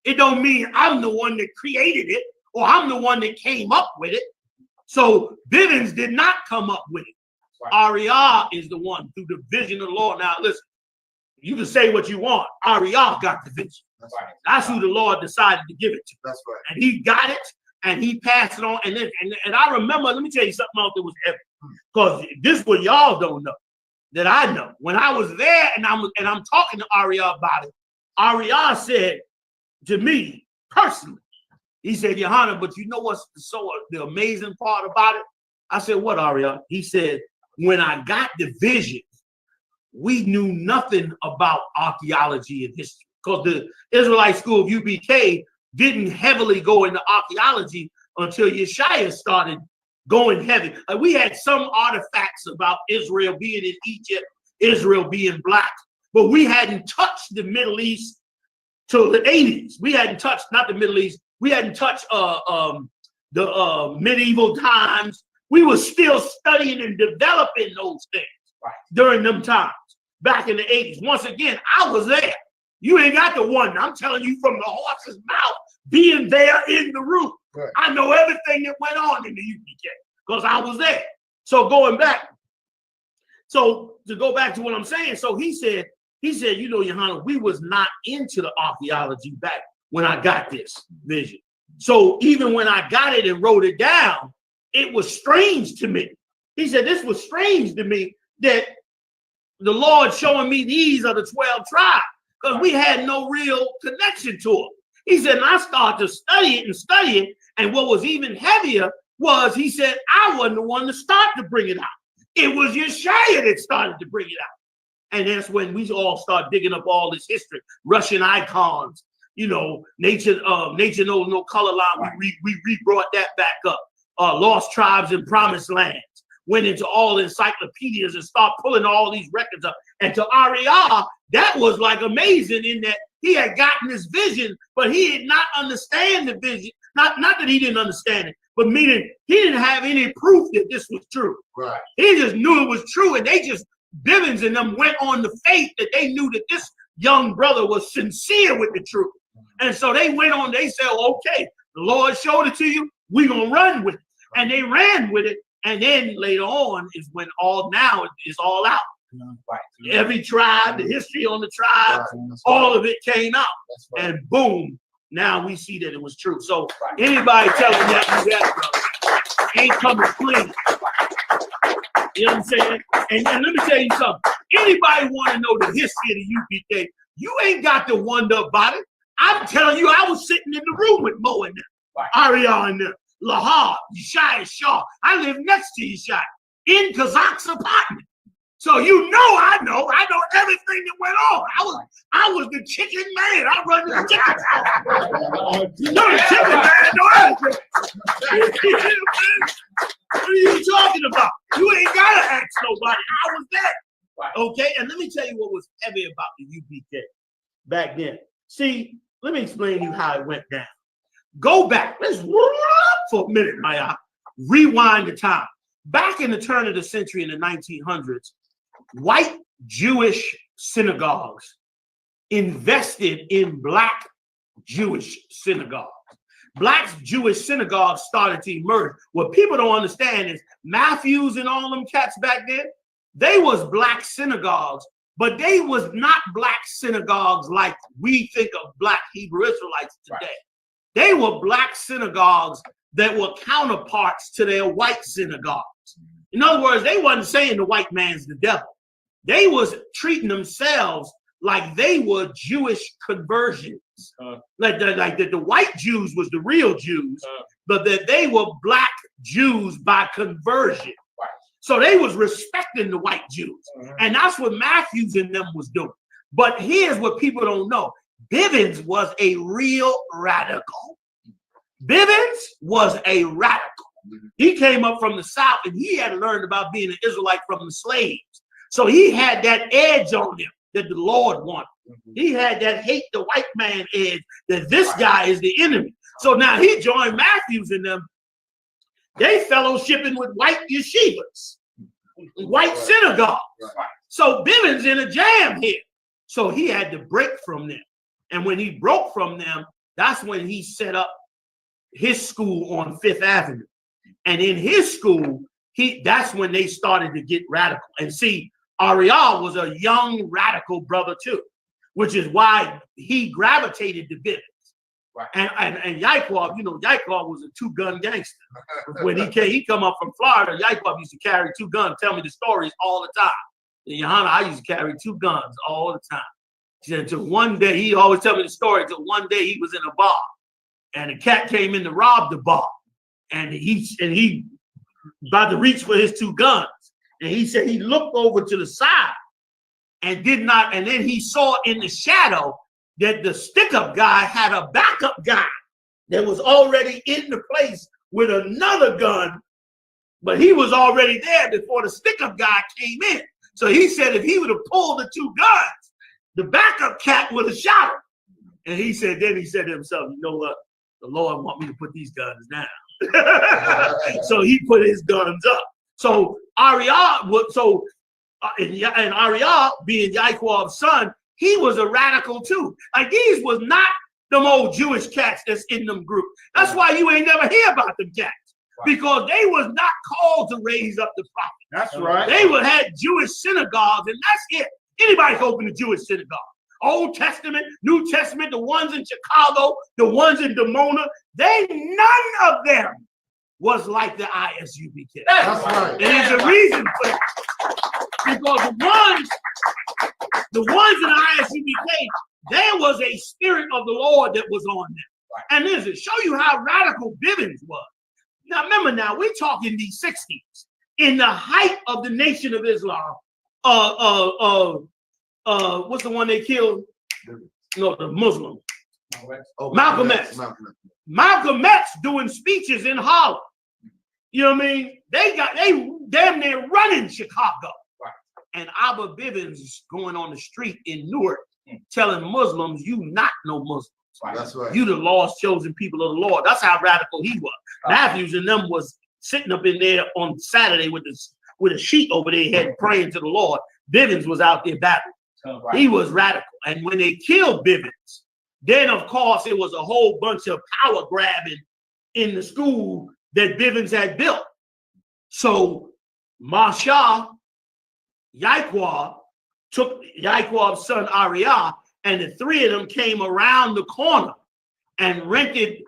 It don't mean I'm the one that created it or I'm the one that came up with it. So Bibbins did not come up with it. Ariel is the one through the vision of the Lord. Now listen. You can say what you want. Ariel got the vision. That's who the Lord decided to give it to. That's right. And he got it, and he passed it on. And then, and I remember, let me tell you something else that was heavy. Because this is what y'all don't know, that I know. When I was there and I'm talking to Ariel about it, Ariel said to me personally, he said, Yahanna, but you know what's the amazing part about it? I said, what, Ariel? He said, when I got the vision, we knew nothing about archaeology and history, because the Israelite school of U.P.K didn't heavily go into archaeology until Yeshaya started going heavy. We had some artifacts about Israel being in Egypt, Israel being black, but we hadn't touched the Middle East till the 80s. We hadn't touched, not the Middle East, we hadn't touched the medieval times. We were still studying and developing those things during them times, back in the 80s. Once again, I was there. You ain't got the one. I'm telling you from the horse's mouth, being there in the room. Right. I know everything that went on in the U.P.K. because I was there. So going back, so to go back to what I'm saying, so he said, you know, Yahanna, we was not into the archaeology back when I got this vision. So even when I got it and wrote it down, it was strange to me. He said, this was strange to me that the Lord showing me these are the 12 tribes, because we had no real connection to them. He said, and I started to study it, and what was even heavier was, he said, I wasn't the one to start to bring it out. It was Yeshaya that started to bring it out. And that's when we all start digging up all this history, Russian icons, you know, nature knows no color line. We brought that back up. Lost tribes in promised lands. Went into all encyclopedias and start pulling all these records up. And to Ariel, that was like amazing in that he had gotten this vision, but he did not understand the vision. Not that he didn't understand it, but meaning he didn't have any proof that this was true. Right. He just knew it was true, and they just, Bivens and them went on the faith that they knew that this young brother was sincere with the truth. And so they went on, they said, okay, the Lord showed it to you, we're going to run with it. And they ran with it. And then later on is when now it's all out. Right. Every tribe, the history on the tribe, all of it came out. Right. And boom, now we see that it was true. So anybody telling that you that ain't coming clean. You know what I'm saying? And let me tell you something. Anybody want to know the history of the U.P.K., you ain't got to wonder about it. I'm telling you, I was sitting in the room with Mo and them, Ariel and them, Lahar, Yeshaya Shaw. I live next to Yeshaya in Kazak's apartment. So you know I know everything that went on. I was the chicken man. I run the chicken house. You know the chicken man know everything. What are you talking about? You ain't gotta ask nobody. I was there. Okay, and let me tell you what was heavy about the U.P.K. back then. See, let me explain to you how it went down. Go back. Let's for a minute, Maya. Rewind the time. Back in the turn of the century in the 1900s, white Jewish synagogues invested in black Jewish synagogues. Black Jewish synagogues started to emerge. What people don't understand is Matthews and all them cats back then, they was black synagogues, but they was not black synagogues like we think of black Hebrew Israelites today. Right. They were black synagogues that were counterparts to their white synagogues. In other words, they wasn't saying the white man's the devil. They was treating themselves like they were Jewish conversions. Like that the white Jews was the real Jews, but that they were black Jews by conversion. Right. So they was respecting the white Jews. And that's what Matthews and them was doing. But here's what people don't know. Bivens was a real radical. Bivens was a radical. He came up from the South and he had learned about being an Israelite from the slaves. So he had that edge on him that the Lord wanted. He had that hate the white man edge that this guy is the enemy. So now he joined Matthews and them. They fellowshipping with white yeshivas, white synagogues. So Bivens in a jam here. So he had to break from them. And when he broke from them, that's when he set up his school on Fifth Avenue. And in his school, that's when they started to get radical. And see, Ariel was a young radical brother too, which is why he gravitated to Bivens. Right. And Y.S.U.P., you know, Y.S.U.P. was a two-gun gangster. When he come up from Florida, Y.S.U.P. used to carry two guns, tell me the stories all the time. In Yahanna, I used to carry two guns all the time. He said, until one day, he always tell me the story, until one day he was in a bar, and a cat came in to rob the bar. And he about to reach for his two guns. And he said he looked over to the side and did not, and then he saw in the shadow that the stick-up guy had a backup guy that was already in the place with another gun, but he was already there before the stick-up guy came in. So he said if he would have pulled the two guns, the backup cat would have shot him. And he said to himself, you know what? The Lord want me to put these guns down. So he put his guns up. So Ariel, and Ariel being Y.S.U.P.'s son, he was a radical too. Like these was not them old Jewish cats that's in them group. That's why you ain't never hear about them cats. Because they was not called to raise up the prophet. That's right. They would have Jewish synagogues, and that's it. Anybody can open a Jewish synagogue. Old Testament, New Testament, the ones in Chicago, the ones in Dimona, none of them was like the I.S.U.P.K. That's right. And there's a reason for that. Because the ones in the I.S.U.P.K, there was a spirit of the Lord that was on them. And listen, show you how radical Bivens was. Now remember, now we're talking the 60s, in the height of the Nation of Islam. What's the one they killed? No, the Muslim. Malcolm X. Malcolm X doing speeches in Harlem. You know what I mean? They damn near running Chicago. And Abba Bivens is going on the street in Newark telling Muslims, you not no Muslims. That's right. You the lost chosen people of the Lord. That's how radical he was. Matthews and them was sitting up in there on Saturday with a sheet over their head praying to the Lord. Bivens was out there battling. He was radical. And when they killed Bivens, then of course it was a whole bunch of power grabbing in the school that Bivens had built. So Masha, Y.S.U.P. took Y.S.U.P.'s son Ariel, and the three of them came around the corner and rented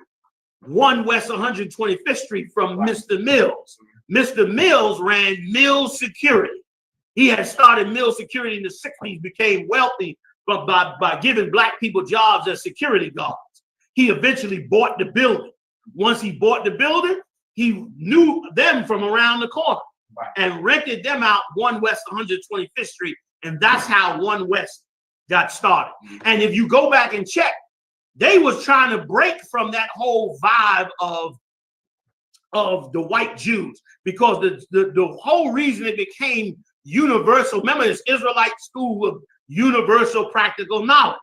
1 West 125th Street from Mr. Mills. Mr. Mills ran Mills Security. He had started Mills Security in the 60s, became wealthy but by giving black people jobs as security guards. He eventually bought the building. Once he bought the building, he knew them from around the corner and rented them out 1 West 125th Street. And that's how 1 West got started. And if you go back and check, they was trying to break from that whole vibe of the white Jews, because the whole reason it became universal, remember this Israelite school of universal practical knowledge.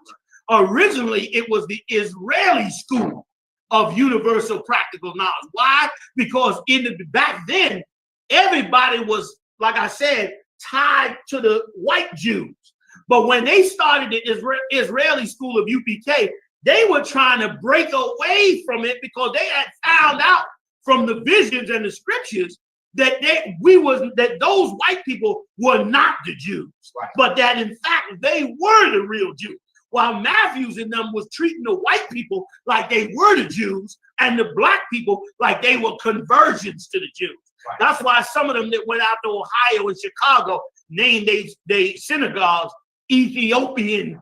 Originally, it was the Israeli school of universal practical knowledge. Why? Because back then, everybody was, like I said, tied to the white Jews. But when they started the Israeli school of U.P.K, they were trying to break away from it because they had found out from the visions and the scriptures that those white people were not the Jews, but that in fact they were the real Jews. While Matthews and them was treating the white people like they were the Jews, and the black people like they were conversions to the Jews. That's why some of them that went out to Ohio and Chicago named they synagogues Ethiopian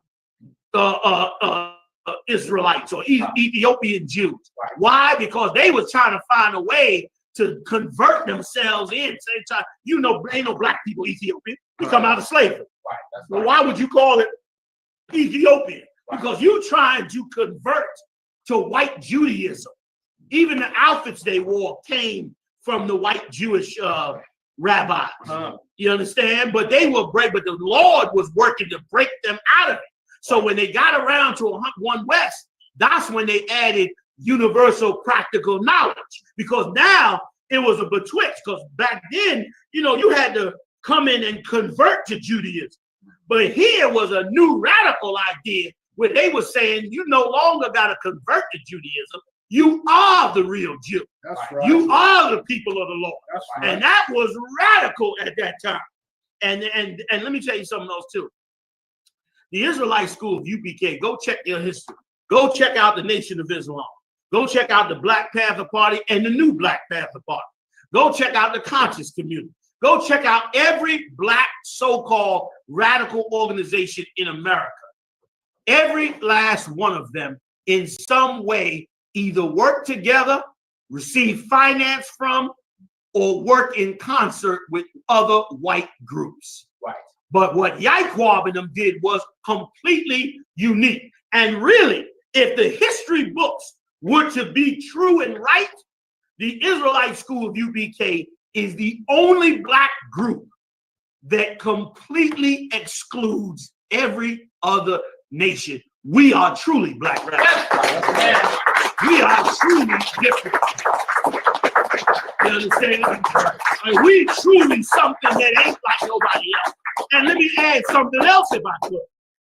Israelites or Ethiopian Jews. Why? Because they was trying to find a way to convert themselves in. Ain't no black people Ethiopian. We come out of slavery. So why would you call it Ethiopian? Because you're trying to convert to white Judaism. Even the outfits they wore came from the white Jewish rabbis. You understand? But they were but the Lord was working to break them out of it. So when they got around to 1 West, that's when they added universal practical knowledge, because now it was a betwixt. Because back then, you had to come in and convert to Judaism. But here was a new radical idea where they were saying you no longer got to convert to Judaism. You are the real Jew. That's right. You are the people of the Lord. That's right. And that was radical at that time. And let me tell you something else too. The Israelite school of UPK, go check your history. Go check out the Nation of Islam. Go check out the Black Panther Party and the new Black Panther Party. Go check out the conscious community. Go check out every black so-called radical organization in America. Every last one of them in some way either work together, receive finance from, or work in concert with other white groups. Right. But what I.S.U.P.K and them did was completely unique. And really, if the history books were to be true and right, the Israelite School of UPK is the only black group that completely excludes every other nation. We are truly black radicals. We are truly different. You understand? And we truly something that ain't like nobody else. And let me add something else if I could.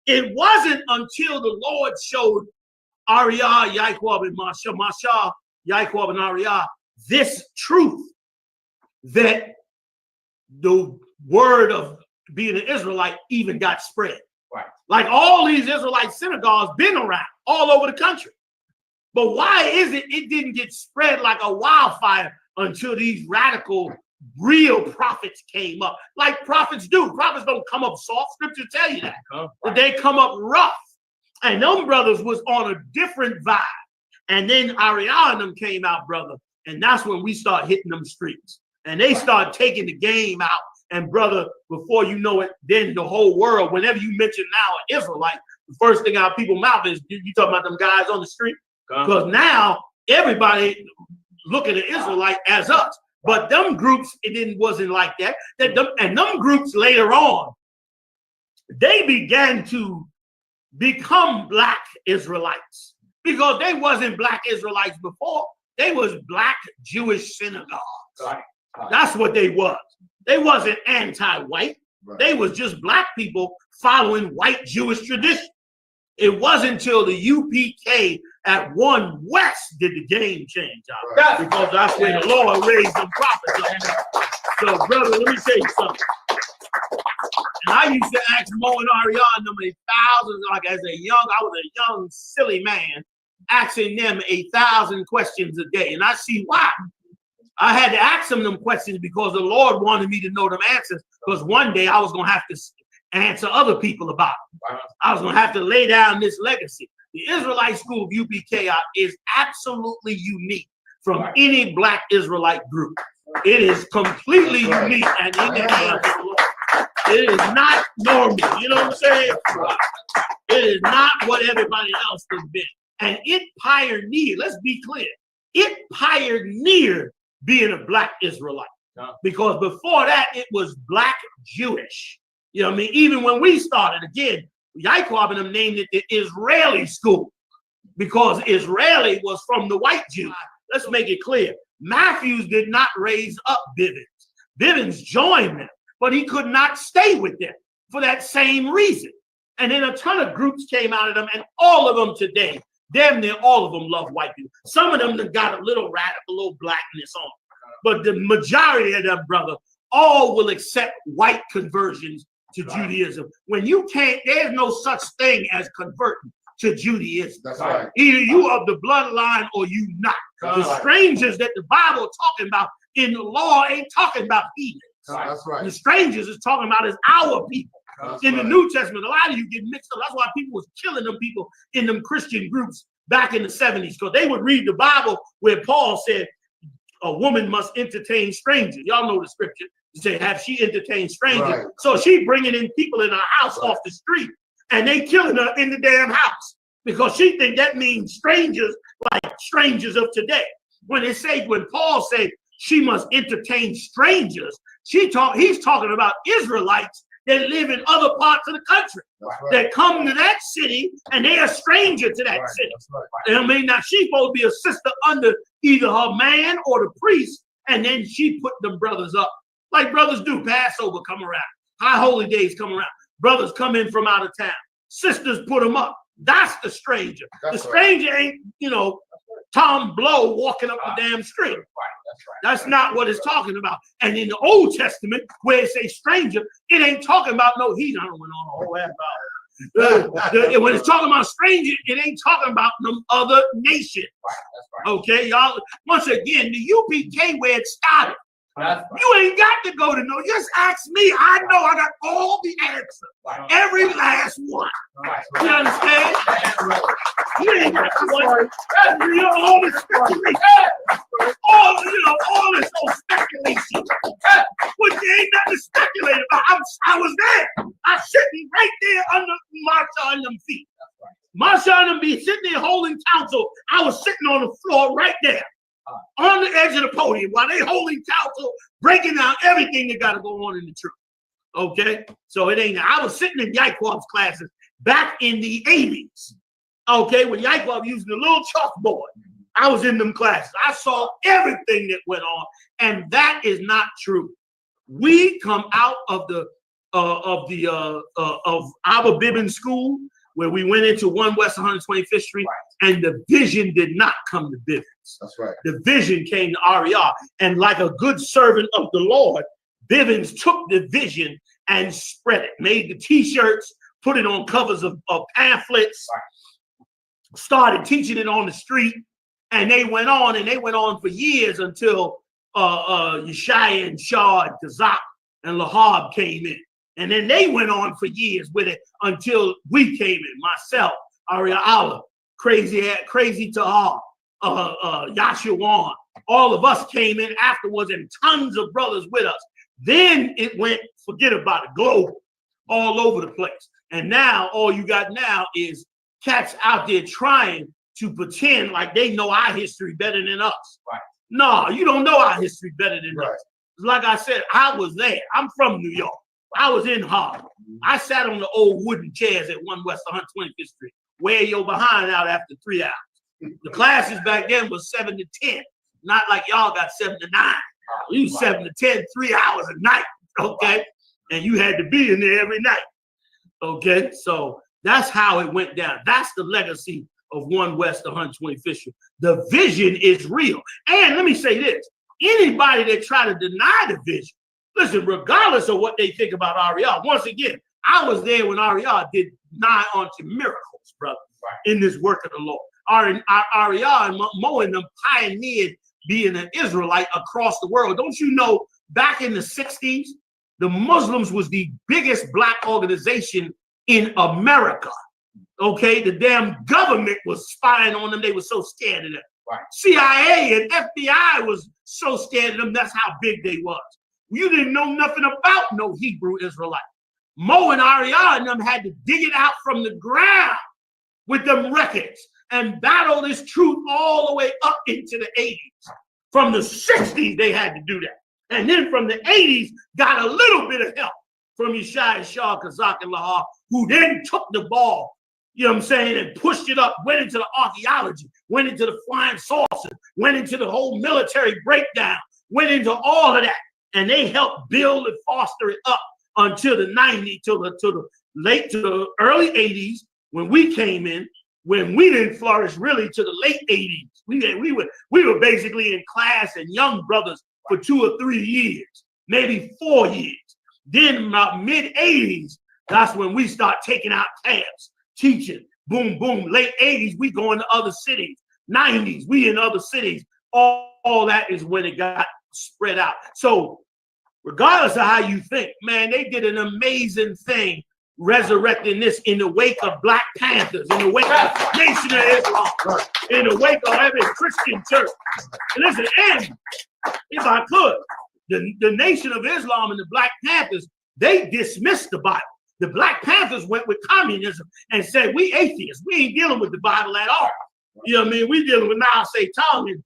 It wasn't until the Lord showed Ariyah, I.S.U.P.K and Masha, I.S.U.P.K and Ariyah, this truth that the word of being an Israelite even got spread. Right. Like all these Israelite synagogues been around all over the country. But why is it didn't get spread like a wildfire until these radical, real prophets came up? Like prophets do. Prophets don't come up soft. Scripture tell you that. But they come up rough. And them brothers was on a different vibe. And then Ariyah and them came out, brother. And that's when we start hitting them streets. And they start taking the game out. And brother, before you know it, then the whole world, whenever you mention now an Israelite, the first thing out of people's mouth is, you talking about them guys on the street? Because now everybody look at an Israelite as us. But them groups, wasn't like that. And them groups later on, they began to become black Israelites. Because they wasn't black Israelites before. They was black Jewish synagogues. Right. That's what they was. They wasn't anti-white. Right. They was just black people following white Jewish tradition. It wasn't until the UPK at 1 West did the game change out. Right. Because that's where the Lord raised them prophets up. So, brother, let me tell you something. And I used to ask Mo and Ariyah and them 1,000, like I was a young, silly man, asking them 1,000 questions a day. And I see why. I had to ask them questions because the Lord wanted me to know them answers, because one day I was going to have to answer other people about them. I was going to have to lay down this legacy. The Israelite School of UPK is absolutely unique from any black Israelite group. It is completely unique and in the hands of the Lord. It is not normal. You know what I'm saying? It is not what everybody else has been. And it pioneered, let's be clear, it pioneered being a black Israelite. Because before that, it was black Jewish. You know what I mean? Even when we started, again, I.S.U.P.K and them named it the Israeli school because Israeli was from the white Jews. Let's make it clear. Matthews did not raise up Bivens. Bivens joined them, but he could not stay with them for that same reason. And then a ton of groups came out of them, and all of them today, damn near all of them love white people. Some of them got a little radical, a little blackness on them. But the majority of them, brother, all will accept white conversions to Judaism. When you can't, there's no such thing as converting to Judaism. That's right. Either you of the bloodline or you not. The strangers that the Bible is talking about in the law ain't talking about heathens. That's right. The strangers is talking about is our people. In the New Testament, a lot of you get mixed up. That's why people was killing them people in them Christian groups back in the 70s, because they would read the Bible where Paul said a woman must entertain strangers. Y'all know the scripture. He said, have she entertained strangers? Right. So she bringing in people in her house off the street, and they killing her in the damn house because she think that means strangers like strangers of today. When Paul said she must entertain strangers, he's talking about Israelites that live in other parts of the country that come to that city and they are a stranger to that city. I mean, now she's supposed to be a sister under either her man or the priest, and then she put them brothers up. Like brothers do. Passover come around. High holy days come around. Brothers come in from out of town. Sisters put them up. That's the stranger. The stranger ain't, Tom Blow walking up the damn street. That's not what it's talking about. And in the Old Testament, where it says stranger, it ain't talking about no heathen. I don't went on a whole half hour. When it's talking about stranger, it ain't talking about no other nation. Okay, y'all. Once again, the U.P.K. where it started. You ain't got to go to no. Just ask me. I know I got all the answers. Every last one. You understand? You ain't got to worry. All this speculation. All this old speculation. Which there ain't nothing to speculate about. I was there. I'm sitting right there under Marsha and them feet. Marsha and them be sitting there holding counsel. I was sitting on the floor right there. On the edge of the podium while they holding counsel, breaking down everything that got to go on in the truth. Okay? So it ain't. I was sitting in Yahanna's classes back in the 80s. Okay? When Yahanna using the little chalkboard, I was in them classes. I saw everything that went on, and that is not true. We come out of our Bibbin school where we went into 1 West 125th Street, and the vision did not come to Bivens. That's right. The vision came to RER. And like a good servant of the Lord, Bivens took the vision and spread it, made the t-shirts, put it on covers of pamphlets, started teaching it on the street, and they went on for years until Yeshaya and Shaw and Kazak and Lahab came in. And then they went on for years with it until we came in. Myself, Aria Allah, Crazy Tahar, Yashawan. All of us came in afterwards, and tons of brothers with us. Then it went, forget about it, global, all over the place. And now all you got now is cats out there trying to pretend like they know our history better than us. Right. No, you don't know our history better than us. Like I said, I was there. I'm from New York. I was in Harlem. I sat on the old wooden chairs at 1 West 125th Street. Wear your behind out after 3 hours. The classes back then was 7 to 10. Not like y'all got 7 to 9. You 7 to 10, 3 hours a night. Okay? And you had to be in there every night. Okay? So that's how it went down. That's the legacy of 1 West 125th Street. The vision is real. And let me say this. Anybody that try to deny the vision, listen, regardless of what they think about RER, once again, I was there when RER did nigh unto miracles, brother, in this work of the Lord. RER and Mo and them pioneered being an Israelite across the world. Don't you know, back in the 60s, the Muslims was the biggest black organization in America. Okay, the damn government was spying on them. They were so scared of them. Right. CIA and FBI was so scared of them. That's how big they was. You didn't know nothing about no Hebrew Israelite. Mo and RER and them had to dig it out from the ground with them records and battle this truth all the way up into the 80s. From the 60s, they had to do that. And then from the 80s, got a little bit of help from Yeshaya, Shah, Kazak, and Lahar, who then took the ball, you know what I'm saying, and pushed it up, went into the archaeology, went into the flying saucers, went into the whole military breakdown, went into all of that. And they helped build and foster it up until the 90s, to the early 80s, when we came in, when we didn't flourish really to the late 80s. We were basically in class and young brothers for 2 or 3 years, maybe 4 years. Then about mid 80s, that's when we start taking out tabs, teaching, boom, boom. Late 80s, we go into other cities. 90s, we in other cities. All that is when it got spread out. So regardless of how you think, man, they did an amazing thing resurrecting this in the wake of Black Panthers, in the wake of Nation of Islam, in the wake of every Christian church. And listen, and if I could, the Nation of Islam and the Black Panthers, they dismissed the Bible. The Black Panthers went with communism and said, we atheists, we ain't dealing with the Bible at all. You know what I mean? We dealing with Mao Zedong and,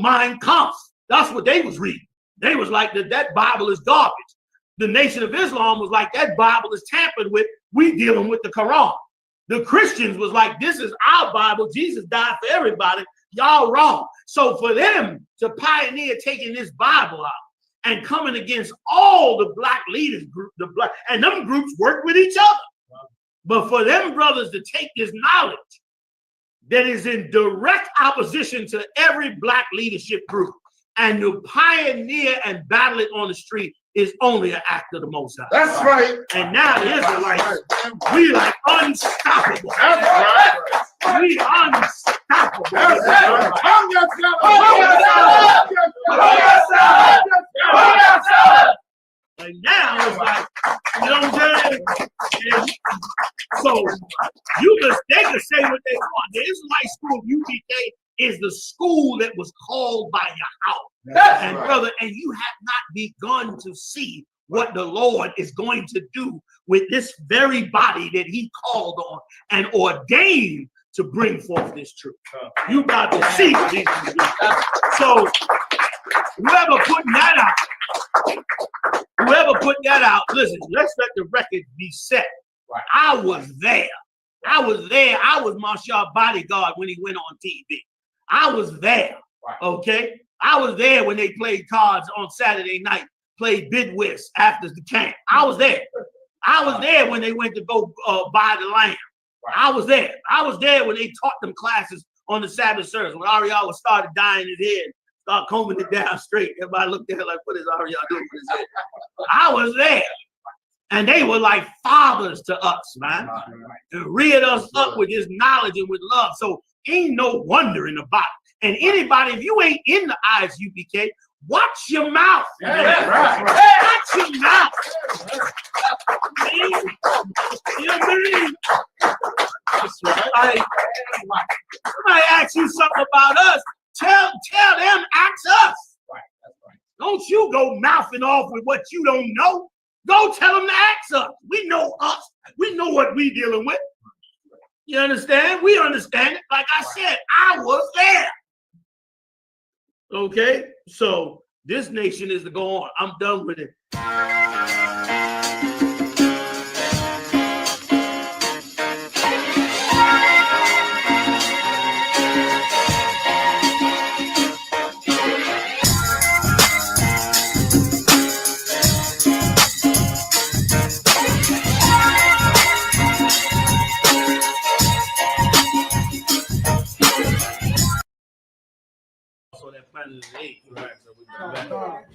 Mein Kampf. That's what they was reading. They was like, that Bible is garbage. The Nation of Islam was like, that Bible is tampered with. We dealing with the Quran. The Christians was like, this is our Bible. Jesus died for everybody. Y'all wrong. So for them to pioneer taking this Bible out and coming against all the black leaders, and them groups work with each other. But for them brothers to take this knowledge, that is in direct opposition to every black leadership group. And to pioneer and battle it on the street is only an act of the Most High. That's right. And now the Israelites, we like unstoppable. That's right. We unstoppable. That's right. And now it's like, you know what I'm saying? And so they can say what they want. The Israelite school, U.P.K, is the school that was called by Yahanna. And brother, and you have not begun to see what the Lord is going to do with this very body that he called on and ordained to bring forth this truth. You got to see what he's going to do. So whoever put that out, listen, let's let the record be set. Right. I was there. I was Marshall's bodyguard when he went on TV. I was there. Right. Okay. I was there when they played cards on Saturday night, played bid whist after the camp. I was there. I was there when they went to go buy the land. Right. I was there. I was there when they taught them classes on the Sabbath service. When Ariel started dyeing his head, start combing it down straight. Everybody looked at her like, what is Ariel doing with his head? I was there. And they were like fathers to us, man. And reared us up with his knowledge and with love. So ain't no wonder in the body. And anybody, if you ain't in the I.S.U.P.K, watch your mouth. Yeah, right. Watch your mouth. You know what I mean? That's right. Somebody asks you something about us, tell them, ask us. Right. That's right. Don't you go mouthing off with what you don't know. Go tell them to ask us. We know us. We know what we dealing with. You understand? We understand it. Like I said, I was there. Okay, so this nation is to go on. I'm done with it.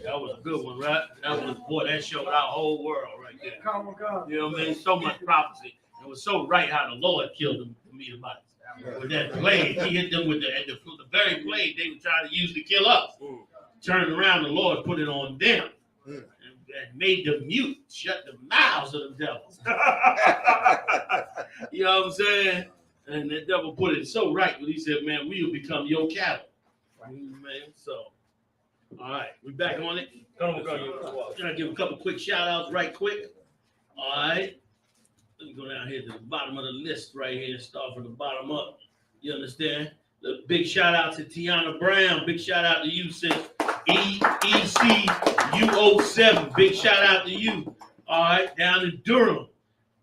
That was a good one, right? That was, boy, that showed our whole world right there. You know what I mean? So much prophecy. It was so right how the Lord killed them to me about it. With that blade, he hit them with the very blade they were trying to use to kill us. Turned around, the Lord put it on them and made them mute, shut the mouths of the devils. You know what I'm saying? And the devil put it so right when he said, man, we will become your cattle. Man, so, all right, we back on it. Gonna give a couple quick shout outs right quick. All right, let me go down here to the bottom of the list right here and start from the bottom up. You understand? The big shout out to Tiana Brown. Big shout out to you, sis. ECU07. Big shout out to you. All right, down in Durham.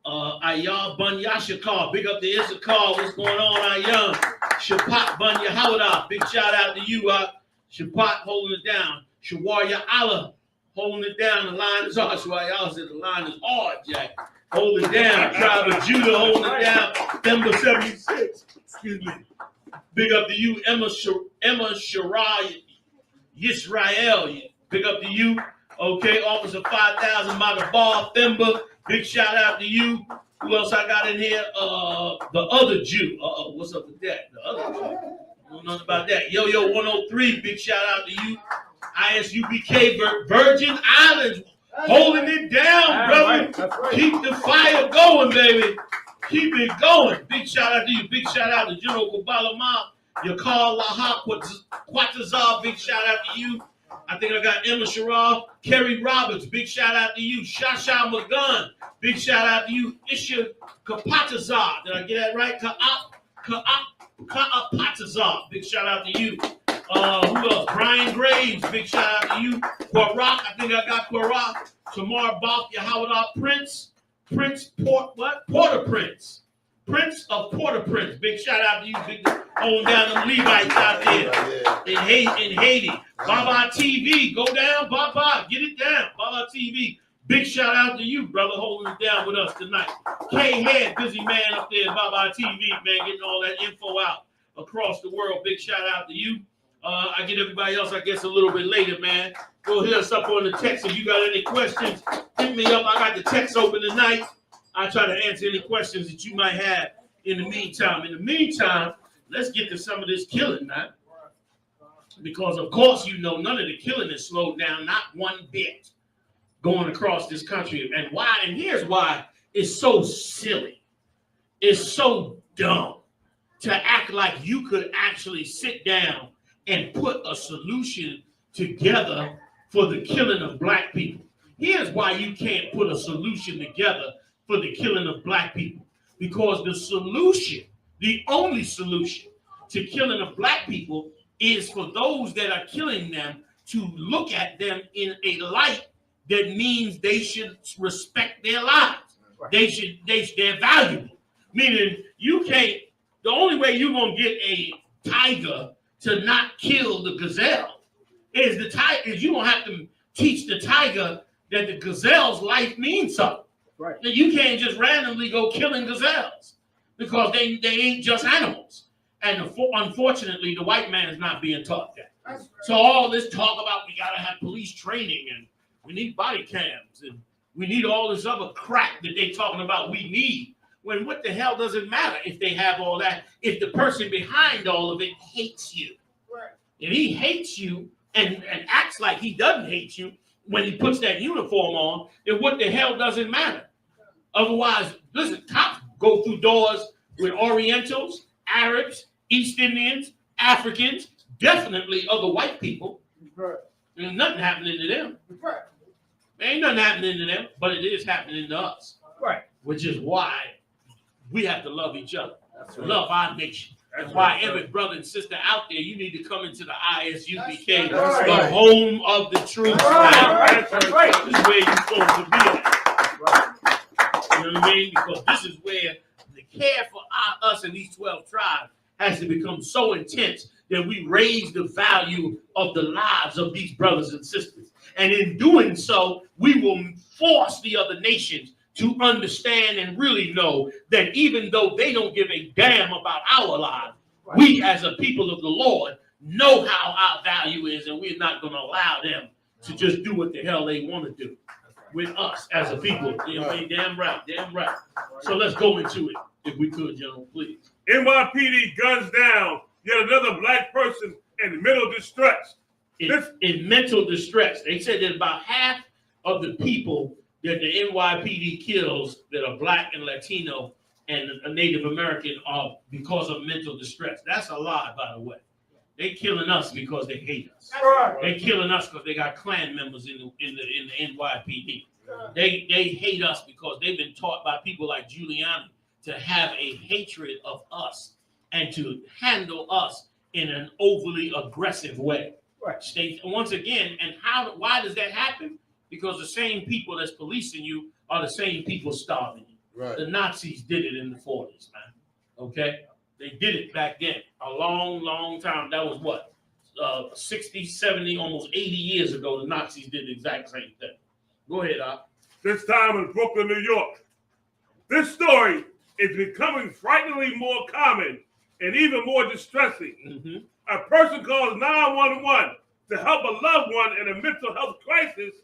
Ayah Bunyashakar. Big up to Issachar. What's going on, Ayah? Shapat Bunya Hawada, big shout out to you. Shapat holding it down. Shawarya Allah holding it down. The line is hard. Shawarya Allah said the line is hard, Jack. Hold it down. Tribe of Judah holding it down. Number 76. Excuse me. Big up to you, Emma Shirai Yisrael. Big up to you. Okay, Officer 5000 by the bar, Thimba. Big shout out to you. Who else I got in here? The other Jew. What's up with that? The other Jew. I don't know nothing about that. Yo 103. Big shout out to you. I.S.U.P.K. Virgin Islands. Holding it down, brother. Right. Keep the fire going, baby. Keep it going. Big shout out to you. Big shout out to General Kubala Ma. Yakar Laha Quatazar. Big shout out to you. I think I got Emma Sherrod, Kerry Roberts. Big shout out to you. Shasha Magun. Big shout out to you. Isha Kapatazar. Did I get that right? Ka'apatazar. Big shout out to you. Who else? Brian Graves. Big shout out to you. Quarak. I think I got Quarak. Tamar Bach. Yahawada Prince. Port-au-Prince. Prince of Port-au-Prince. Big shout out to you. Big holding down the Levites out there in Haiti. Baba TV. Go down, Baba. Get it down. Baba TV. Big shout out to you, brother, holding it down with us tonight. K-Head, busy man up there at Baba TV, man, getting all that info out. across the world. Big shout out to you. I get everybody else, I guess, a little bit later, man. Go hit us up on the text if you got any questions. Hit me up. I got the text open tonight. I'll try to answer any questions that you might have in the meantime. Let's get to some of this killing, man. Because, of course, you know, none of the killing is slowed down, not one bit, going across this country. And why? And here's why it's so silly. It's so dumb to act like you could actually sit down and put a solution together for the killing of black people. Here's why you can't put a solution together for the killing of black people. Because the solution, the only solution to killing of black people is for those that are killing them to look at them in a light that means they should respect their lives. They're valuable. Meaning you can't, the only way you're going to get a tiger to not kill the gazelle is you don't have to teach the tiger that the gazelle's life means something. Right. That you can't just randomly go killing gazelles because they ain't just animals. And unfortunately, the white man is not being taught that. So all this talk about we gotta have police training and we need body cams and we need all this other crap that they talking about we need. When what the hell does it matter if they have all that, if the person behind all of it hates you? Right. If he hates you and acts like he doesn't hate you when he puts that uniform on, then what the hell does it matter? Otherwise, listen, cops go through doors with Orientals, Arabs, East Indians, Africans, definitely other white people. Right. There's nothing happening to them. Right. There ain't nothing happening to them, but it is happening to us. Right. Which is why we have to love each other. That's right. Love our nation. That's why every brother and sister out there, you need to come into the I.S.U.P.K, the home of the truth. That's right. This is where you're supposed to be at. Right. You know what I mean? Because this is where the care for us and these 12 tribes has to become so intense that we raise the value of the lives of these brothers and sisters. And in doing so, we will force the other nations to understand and really know that even though they don't give a damn about our lives, we as a people of the Lord know how our value is, and we're not going to allow them to just do what the hell they want to do with us as a people. You know, damn right. So let's go into it, if we could, gentlemen, please. NYPD guns down yet another black person in mental distress. In mental distress. They said that about half of the people that the NYPD kills that are black and Latino and Native American are because of mental distress. That's a lie, by the way. They killing us because they hate us. Right. They killing us because they got Klan members in the NYPD. They hate us because they've been taught by people like Giuliani to have a hatred of us and to handle us in an overly aggressive way. Right. Once again, and why does that happen? Because the same people that's policing you are the same people starving you. Right. The Nazis did it in the 40s, man. Okay? They did it back then. A long, long time. That was what? 60, 70, almost 80 years ago, the Nazis did the exact same thing. Go ahead, Op. This time in Brooklyn, New York. This story is becoming frighteningly more common and even more distressing. Mm-hmm. A person calls 911 to help a loved one in a mental health crisis,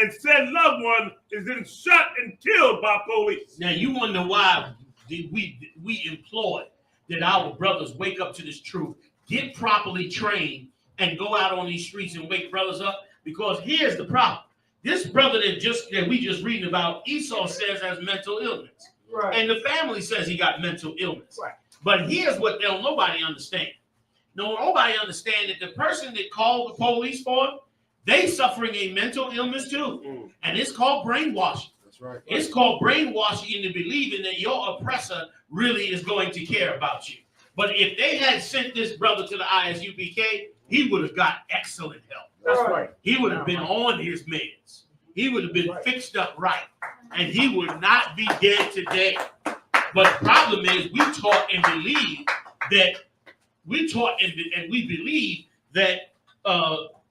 and said loved one is then shot and killed by police. Now you wonder why did we employ that our brothers wake up to this truth, get properly trained, and go out on these streets and wake brothers up? Because here's the problem. This brother that we just reading about, Esau says has mental illness. Right. And the family says he got mental illness. Right. But here's what nobody understand. Nobody understand that the person that called the police for him, they suffering a mental illness too. And it's called brainwashing. That's right. It's called brainwashing into believing that your oppressor really is going to care about you. But if they had sent this brother to the I.S.U.P.K, he would have got excellent help. That's right. He would have been on his meds. He would have been fixed up right. And he would not be dead today. But the problem is we taught and believe that we believe that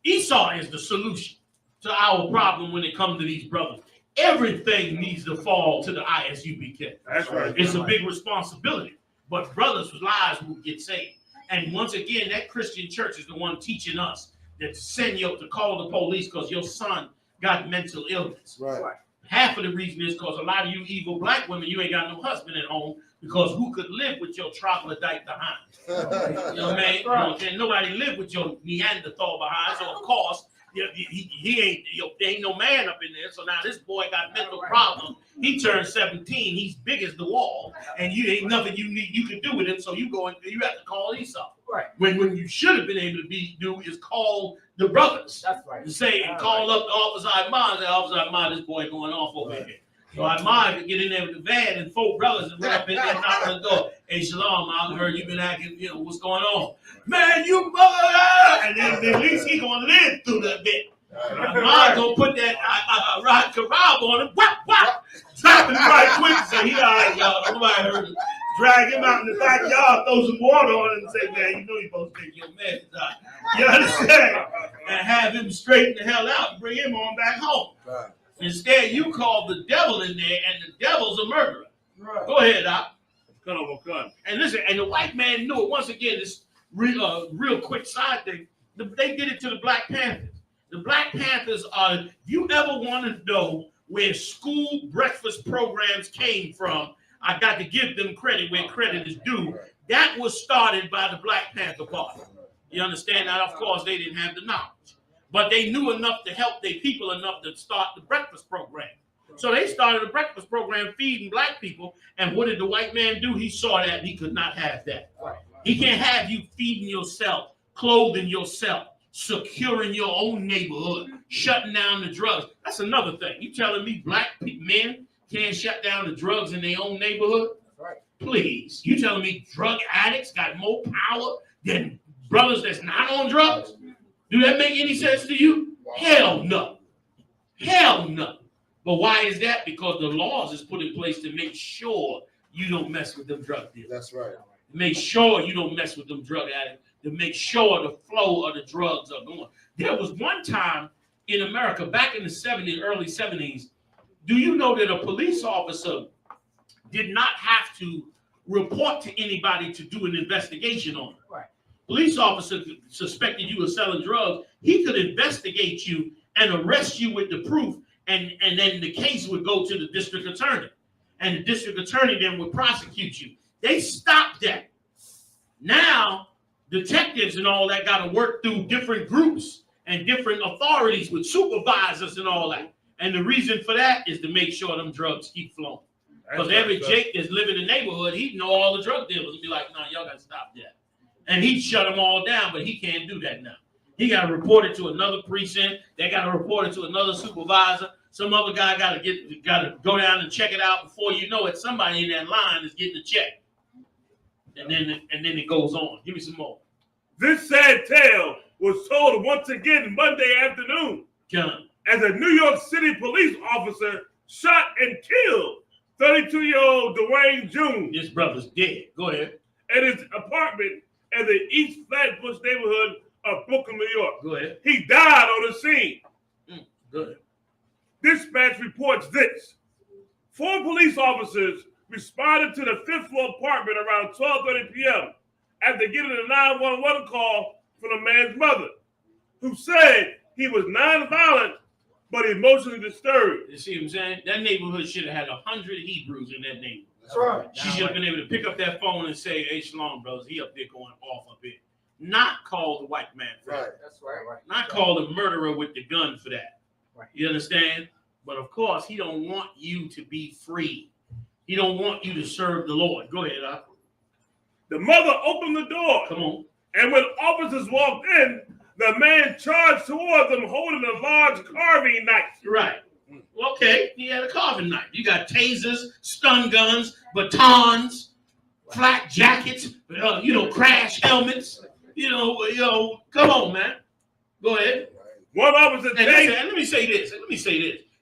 Esau is the solution to our problem when it comes to these brothers. Everything needs to fall to the I.S.U.P.K. That's right. It's a big responsibility. But brothers' lives will get saved. And once again, that Christian church is the one teaching us that to send you to call the police because your son got mental illness. Right. Half of the reason is because a lot of you evil black women, you ain't got no husband at home because who could live with your troglodyte behind? You know what I mean? Right. And nobody live with your Neanderthal behind. So of course, he ain't. There ain't no man up in there. So now this boy got mental problems. He turned 17. He's big as the wall, and you ain't nothing you can do with him. So you have to call Esau. Right. When you should have been able to do is call the brothers. That's right. To say and call up the officer I.S.U.P.K. and say, Officer I.S.U.P.K, this boy going off over here. So I.S.U.P.K could get in there with the van and 4 brothers and run up in there and knock on the door. Hey, Shalom, I heard you been acting, what's going on? Man, you mother! And then at least he gonna live through that bit. I.S.U.P.K gonna put that Rod Corral on him, whap! Drop him right quick, so he all right, y'all. Nobody heard him. Drag him out in the backyard, throw some water on him and say, man, you know you're supposed to take your meds out. You understand? And have him straighten the hell out and bring him on back home. Right. Instead, you call the devil in there, and the devil's a murderer. Right. Go ahead, Doc. Gun. And listen, and the white man knew it. Once again, this real quick side thing, they did it to the Black Panthers. The Black Panthers are, if you ever want to know where school breakfast programs came from, I got to give them credit where credit is due. That was started by the Black Panther Party. You understand? Now, of course, they didn't have the knowledge, but they knew enough to help their people enough to start the breakfast program. So they started a breakfast program feeding black people. And what did the white man do? He saw that and he could not have that. He can't have you feeding yourself, clothing yourself, securing your own neighborhood, shutting down the drugs. That's another thing. You telling me black men can't shut down the drugs in their own neighborhood? Right. Please. You telling me drug addicts got more power than brothers that's not on drugs? Do that make any sense to you? Hell no. Hell no. But why is that? Because the laws is put in place to make sure you don't mess with them drug dealers. That's right. To make sure you don't mess with them drug addicts. To make sure the flow of the drugs are going. There was one time in America, back in the 70s, early 70s, do you know that a police officer did not have to report to anybody to do an investigation on it? Right. Police officer suspected you of selling drugs. He could investigate you and arrest you with the proof, and then the case would go to the district attorney. And the district attorney then would prosecute you. They stopped that. Now, detectives and all that got to work through different groups and different authorities with supervisors and all that. And the reason for that is to make sure them drugs keep flowing. Because every Jake that's living in the neighborhood, he'd know all the drug dealers and be like, no, y'all got to stop that. And he'd shut them all down, but he can't do that now. He got to report it to another precinct. They got to report it to another supervisor. Some other guy got to go down and check it out. Before you know it, somebody in that line is getting a check. And then it goes on. Give me some more. This sad tale was told once again Monday afternoon. John. As a New York City police officer shot and killed 32-year-old Dwayne June. This brother's dead. Go ahead. At his apartment in the East Flatbush neighborhood of Brooklyn, New York. Go ahead. He died on the scene. Good. Dispatch reports this. 4 police officers responded to the 5th floor apartment around 12:30 p.m. after getting a 911 call from the man's mother, who said he was nonviolent but emotionally disturbed. You see what I'm saying? That neighborhood should have had 100 Hebrews in that neighborhood. That's right. She should have been able to pick up that phone and say, hey, Shalom, brothers, he up there going off a bit. Not call the white man for that. That's right. Not call the murderer with the gun for that. Right. You understand? But of course, he don't want you to be free. He don't want you to serve the Lord. Go ahead, Doc. The mother opened the door. Come on. And when officers walked in, the man charged towards them holding a large carving knife. Right. Okay, he had a carving knife. You got tasers, stun guns, batons, flak jackets, crash helmets. Come on, man. Go ahead. One officer let me say this.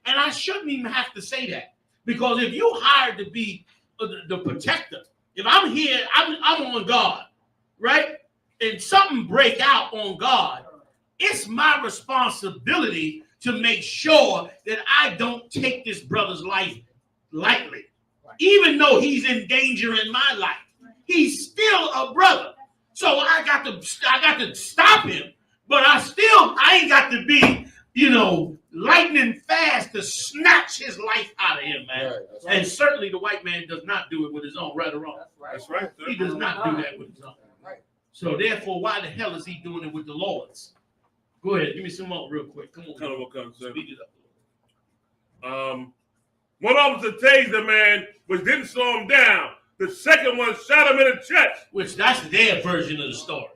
And I shouldn't even have to say that. Because if you hired to be the protector, if I'm here, I'm on guard, right? And something break out on guard, it's my responsibility to make sure that I don't take this brother's life lightly. Even though he's in danger in my life, he's still a brother. So I got to stop him, but I ain't got to be, lightning fast to snatch his life out of him, man. Right. And certainly the white man does not do it with his own, right or wrong. That's right. He does not do that with his own. Right. So therefore, why the hell is he doing it with the Lord's? Go ahead, give me some more real quick. Come on. Speed it up. One officer tased the man, which didn't slow him down. The second one shot him in the chest. Which that's their version of the story.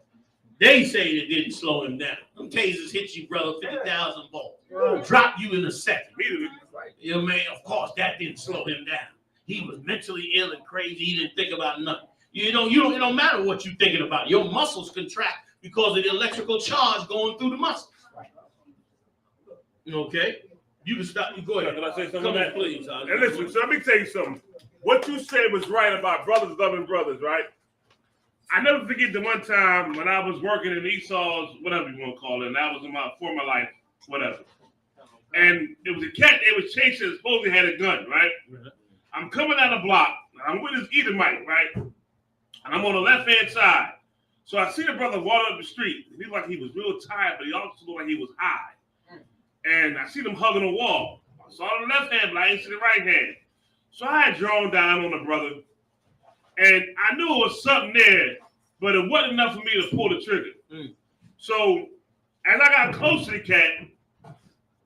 They say it didn't slow him down. Them tasers hit you, brother, 50,000 volts. Drop you in a second. You know, man, of course, that didn't slow him down. He was mentally ill and crazy. He didn't think about nothing. It don't matter what you're thinking about. Your muscles contract because of the electrical charge going through the muscles. Okay? You can stop. You go ahead. Can I say something? Come on, please. And listen, so let me tell you something. What you said was right about brothers loving brothers, right? I never forget the one time when I was working in Esau's, whatever you want to call it, and that was in my former life, whatever. And it was a cat they was chasing, supposedly had a gun, right? I'm coming down the block, and I'm with this Edomite, right? And I'm on the left-hand side. So I see the brother walk up the street. He looked like he was real tired, but he also looked like he was high. And I see them hugging a wall. I saw the left hand, but I didn't see the right hand. So I had drawn down on the brother. And I knew it was something there, but it wasn't enough for me to pull the trigger. So as I got close to the cat,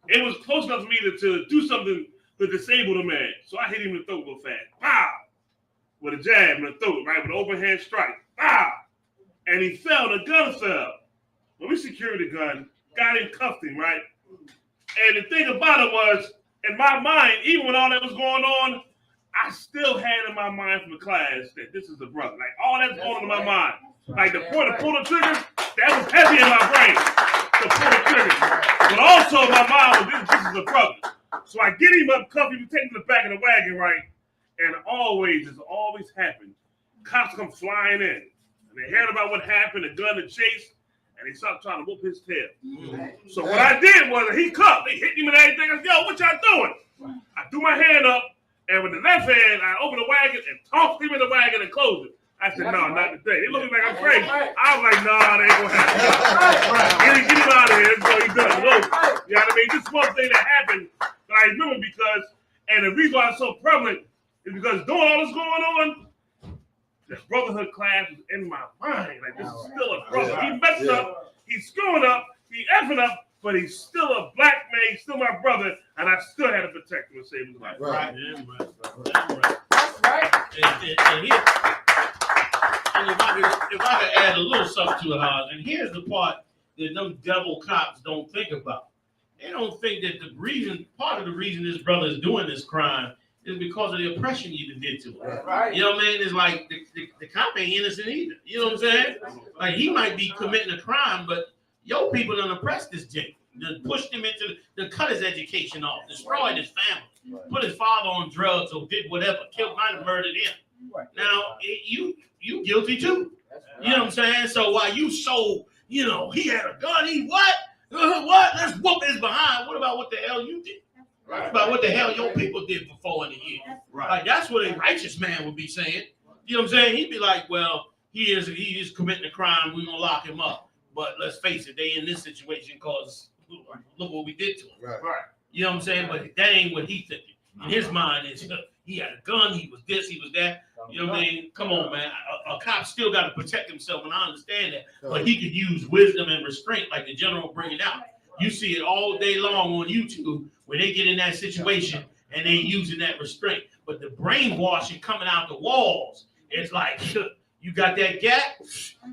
it was close enough for me to do something to disable the man. So I hit him in the throat real fast. Pow! With a jab in the throat, right? With an open hand strike. Pow! And he fell. The gun fell. When we secured the gun, got him, cuffed him, right? And the thing about it was, in my mind, even when all that was going on, I still had in my mind from the class that this is a brother. Like, all that's going on in my mind. Like, the point to pull the trigger, that was heavy in my brain. To pull the trigger. But also in my mind was, this is a brother. So I get him up, cuff him, take him to the back of the wagon, right? And it's always happened. Cops come flying in. And they heard about what happened, the gun, the chase. And he started trying to whoop his tail. So what I did was he cuffed. They hit him and everything. I said, yo, what y'all doing? I threw my hand up, and with the left hand, I opened the wagon and tossed him in the wagon and closed it. I said, no, not today. They looked like I'm crazy. I was like, nah, they ain't gonna happen. Get him out of here. That's what he done. You know what I mean? This one thing that happened that I remember because, and the reason why it's so prevalent is because doing all this going on, the brotherhood class was in my mind. Like, this is still a brother. He messed up, he's screwing up, he effing up, but he's still a black man, he's still my brother, and I still had to protect him and save his life. Right. That's right. And if I could add a little something to it, Hans, and here's the part that them devil cops don't think about. They don't think that part of the reason this brother is doing this crime is because of the oppression you did to him. Right. You know what I mean? It's like the cop ain't innocent either. You know what I'm saying? Like, he might be committing a crime, but your people done oppressed this Jake. Done pushed him to cut his education off, destroyed his family, put his father on drugs or did whatever, might have murdered him. Now, you guilty too. You know what I'm saying? So while you he had a gun, he what? Let's whoop his behind. What about what the hell you did? Right. About what the hell your people did for 400 years. Right. Like, that's what a righteous man would be saying. You know what I'm saying? He'd be like, well, he is committing a crime. We're going to lock him up. But let's face it, they in this situation because look what we did to him. Right. You know what I'm saying? But that ain't what he thinking. In his mind is he had a gun, he was this, he was that. You know what I mean? Come on, man. A cop still got to protect himself, and I understand that. But he could use wisdom and restraint like the general bring it out. You see it all day long on YouTube where they get in that situation and they using that restraint. But the brainwashing coming out the walls, it's like, you got that gap?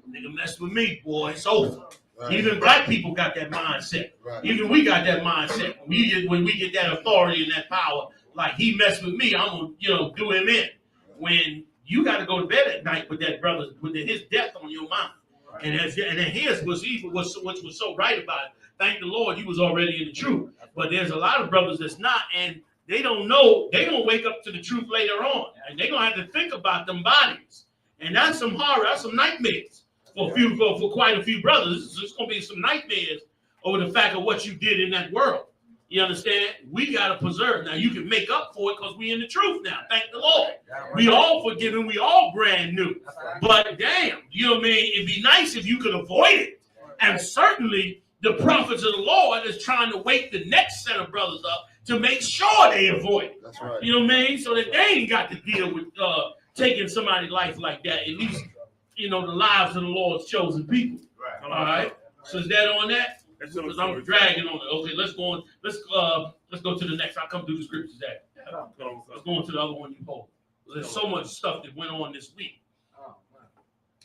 Nigga, mess with me, boy. It's over. Right. Even black people got that mindset. Right. Even we got that mindset. When we get that authority and that power, like, he messed with me, I'm gonna do him in. When you got to go to bed at night with that brother, with his death on your mind. Right. And here's what was so right about it. Thank the Lord, you was already in the truth. But there's a lot of brothers that's not, and they don't know. They're going to wake up to the truth later on. And they're going to have to think about them bodies. And that's some horror, that's some nightmares for quite a few brothers. It's going to be some nightmares over the fact of what you did in that world. You understand? We got to preserve. Now, you can make up for it because we in the truth now. Thank the Lord. We all forgiven. We all brand new. But damn, you know what I mean? It'd be nice if you could avoid it. And certainly the prophets of the Lord is trying to wake the next set of brothers up to make sure they avoid it. That's right. You know what I mean? So that they ain't got to deal with taking somebody's life like that. At least, you know, the lives of the Lord's chosen people. All right? So is that on that? Because I'm dragging on it. Okay, let's go on. Let's go to the next. I'll come through the scriptures that. Let's go on to the other one you hold. There's so much stuff that went on this week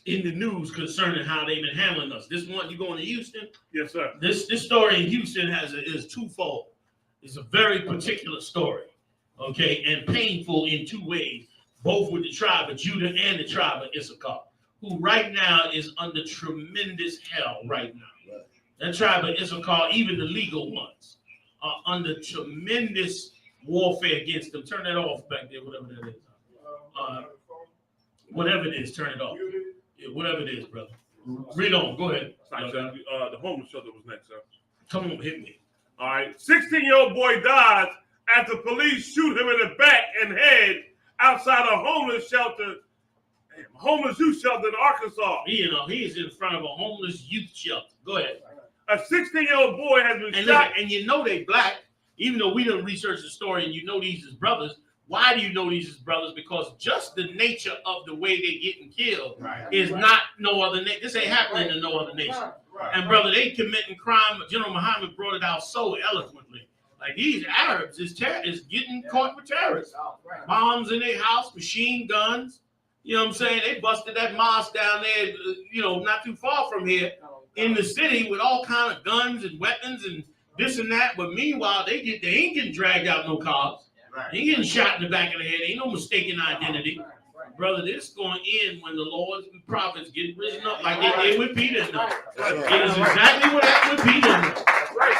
in the news concerning how they've been handling us. This one, you going to Houston? Yes, sir. This story in Houston is twofold. It's a very particular story, okay, and painful in two ways, both with the tribe of Judah and the tribe of Issachar, who right now is under tremendous hell right now. That tribe of Issachar, even the legal ones, are under tremendous warfare against them. Turn that off back there, whatever that is. Whatever it is, turn it off. Yeah, whatever it is, brother. Read on. Go ahead. The homeless shelter was next, sir. Come on, hit me. All right. 16-year-old boy dies after police shoot him in the back and head outside a homeless shelter, homeless youth shelter in Arkansas. You know, he is in front of a homeless youth shelter. Go ahead. A 16-year-old boy has been shot. And you know they black, even though we didn't research the story and you know these as brothers. Why do you know these as brothers? Because just the nature of the way they getting killed is not no other nation. This ain't happening in no other nation. And brother, they committing crime. General Muhammad brought it out so eloquently. Like these Arabs is getting caught with terrorists. Bombs in their house, machine guns. You know what I'm saying? They busted that mosque down there, you know, not too far from here in the city with all kind of guns and weapons and this and that. But meanwhile, they ain't getting dragged out no cars. They ain't getting shot in the back of the head. Ain't no mistaken identity. Brother, this going in when the Lord's prophets get risen up like they did with Peter. It is exactly what happened with Peter.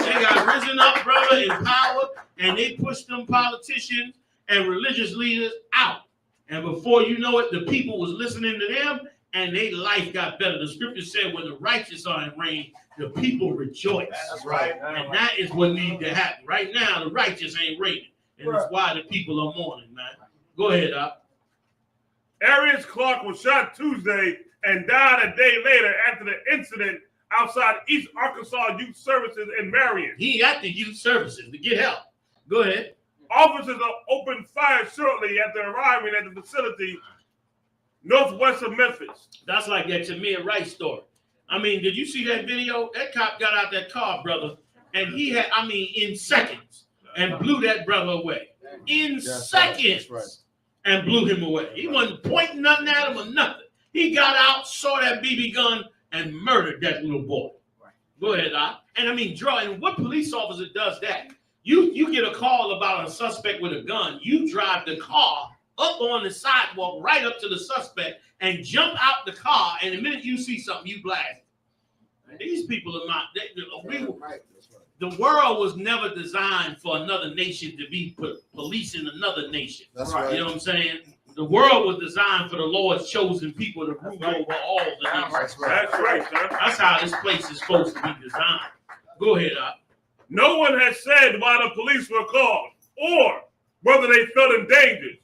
They got risen up, brother, in power, and they pushed them politicians and religious leaders out. And before you know it, the people was listening to them, and their life got better. The scripture said, when the righteous are in reign, the people rejoice. That's right. And that is what needs to happen. Right now, the righteous ain't reigning. And that's why the people are mourning, man. Go ahead, Doc. Arius Clark was shot Tuesday and died a day later after the incident outside East Arkansas Youth Services in Marion. He at the youth services to get help. Go ahead. Officers opened fire shortly after arriving at the facility northwest of Memphis. That's like that Tamir Rice story. I mean, did you see that video? That cop got out that car, brother, and he had, I mean, in seconds, and blew that brother away. In seconds. Right. And blew him away. He wasn't pointing nothing at him or nothing. He got out, saw that BB gun, and murdered that little boy. Right. Go ahead, Doc. And I mean, and what police officer does that? You get a call about a suspect with a gun. You drive the car up on the sidewalk, right up to the suspect, and jump out the car. And the minute you see something, you blast. And these people are not. The world was never designed for another nation to be policing another nation. That's right. You know what I'm saying? The world was designed for the Lord's chosen people to rule over all the nations. That's right, sir. That's how this place is supposed to be designed. Go ahead, Doc. No one has said why the police were called or whether they felt endangered.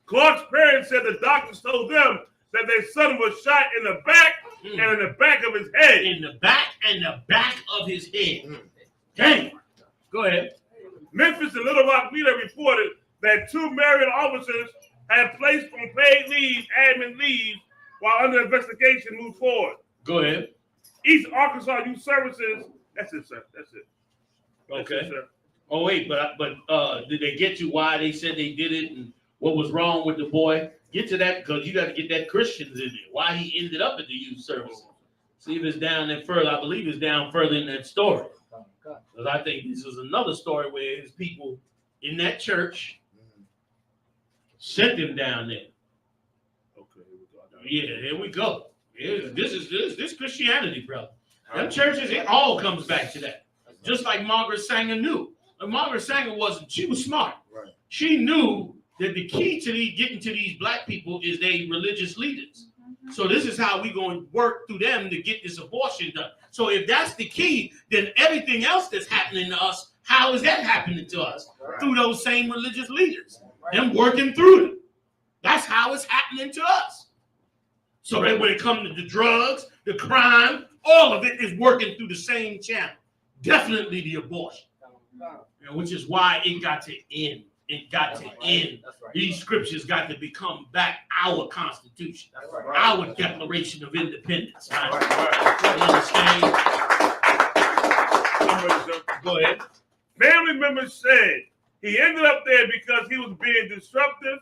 Clark's parents said the doctors told them that their son was shot in the back and in the back of his head. In the back and the back of his head. Dang. Go ahead. Memphis and Little Rock Media reported that 2 Marion officers had placed on paid leave, admin leave, while under investigation moved forward. Go ahead. East Arkansas Youth Services. That's it, sir. That's it. Okay. That's it, sir. Oh wait, but did they get to why they said they did it and what was wrong with the boy? Get to that because you got to get that Christians in there. Why he ended up at the youth service. See if it's down there further. I believe it's down further in that story. Because I think this is another story where his people in that church sent him down there. Okay, yeah, here we go. This is Christianity, brother. Them churches, it all comes back to that. Just like Margaret Sanger knew. And Margaret Sanger she was smart. Right. She knew that the key to getting to these black people is they religious leaders. So this is how we're going to work through them to get this abortion done. So if that's the key, then everything else that's happening to us How is that happening to us? Through those same religious leaders. Them working through them. That's how it's happening to us. So that when it comes to the drugs, the crime, all of it is working through the same channel. Definitely the abortion. Which is why it got to end. It got to end. These scriptures got to become back our Constitution, our Declaration of Independence. You understand? Go ahead. Family members said he ended up there because he was being disruptive.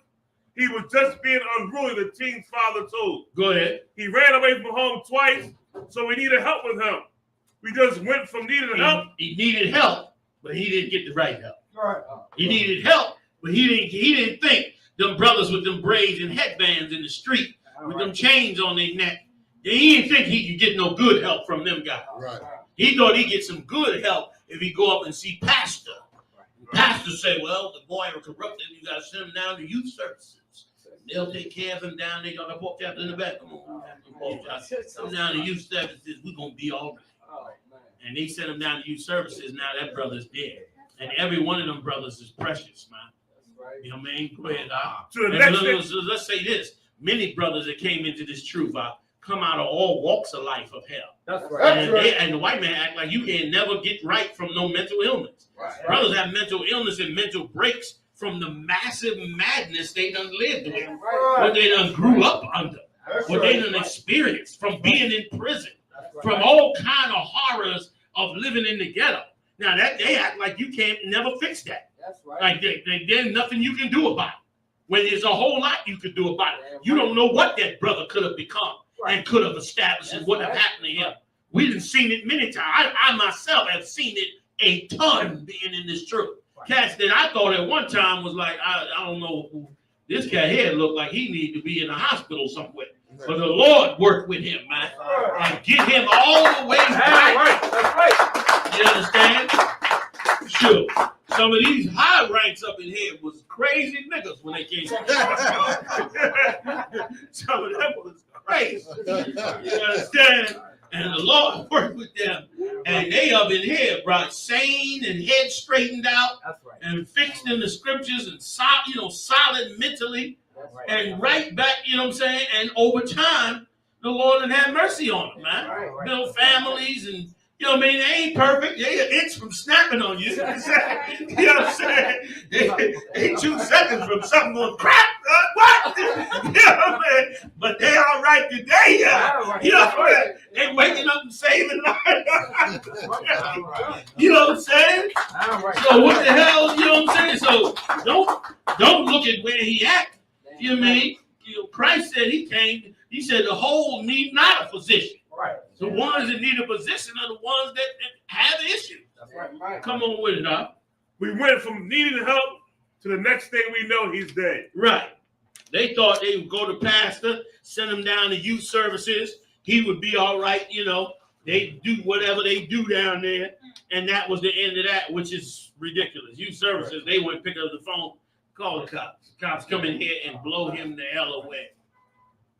He was just being unruly, the teen's father told. Go ahead. He ran away from home twice, so we needed help with him. We just went from needing help. He needed help, but he didn't get the right help. He needed help, but he didn't think them brothers with them braids and headbands in the street with them chains on their neck. He didn't think he could get no good help from them guys. He thought he'd get some good help if he go up and see pastor. Pastor say, well, the boy was corrupted. You got to send him down to youth services. They'll take care of him down there. Y'all got pork chop in the back. Come on. Come down to youth services. We're going to be all right. And they sent him down to youth services. Now that brother's dead. And every one of them brothers is precious, man. You know what I mean? Go ahead, let's say this. Many brothers that came into this truth come out of all walks of life of hell. That's right. And the white man act like you can never get right from no mental illness. Brothers have mental illness and mental breaks from the massive madness they done lived with, what they done grew up under, what they done experienced from being in prison, from all kind of horrors of living in the ghetto. Now that they act like you can't never fix that. That's right. Like there's nothing you can do about it. When there's a whole lot you could do about it. You don't know what that brother could have become and could have established and what have happened to him. We done seen it many times. I myself have seen it a ton being in this church. Cats that I thought at one time was like, I don't know who this cat here looked like he needed to be in a hospital somewhere. But the Lord worked with him, man, and get him all the way back. That's right. You understand? Sure. Some of these high ranks up in here was crazy niggas when they came. Some of them was crazy. You understand? And the Lord worked with them. And they up in here brought sane and head straightened out and fixed in the scriptures and solid mentally and right back, you know what I'm saying? And over time, the Lord had mercy on them, man. Build families and, you know what I mean? They ain't perfect. They an inch from snapping on you. You know what I'm saying? They 2 seconds from something going crap. What? You know what I mean? But they all right today. You know what I mean? They waking up and saving lives. You know what I'm saying? So what the hell? You know what I'm saying? So don't look at where he at. You know what I mean? You know, Christ said he came. He said the whole need not a physician. Right. The ones that need a position are the ones that have issues. That's right. Come on with it, huh? We went from needing help to the next thing we know, he's dead. Right. They thought they would go to pastor, send him down to youth services. He would be all right, you know. They do whatever they do down there. And that was the end of that, which is ridiculous. Youth services, they wouldn't pick up the phone, call the cops. Cops come in here and blow him the hell away.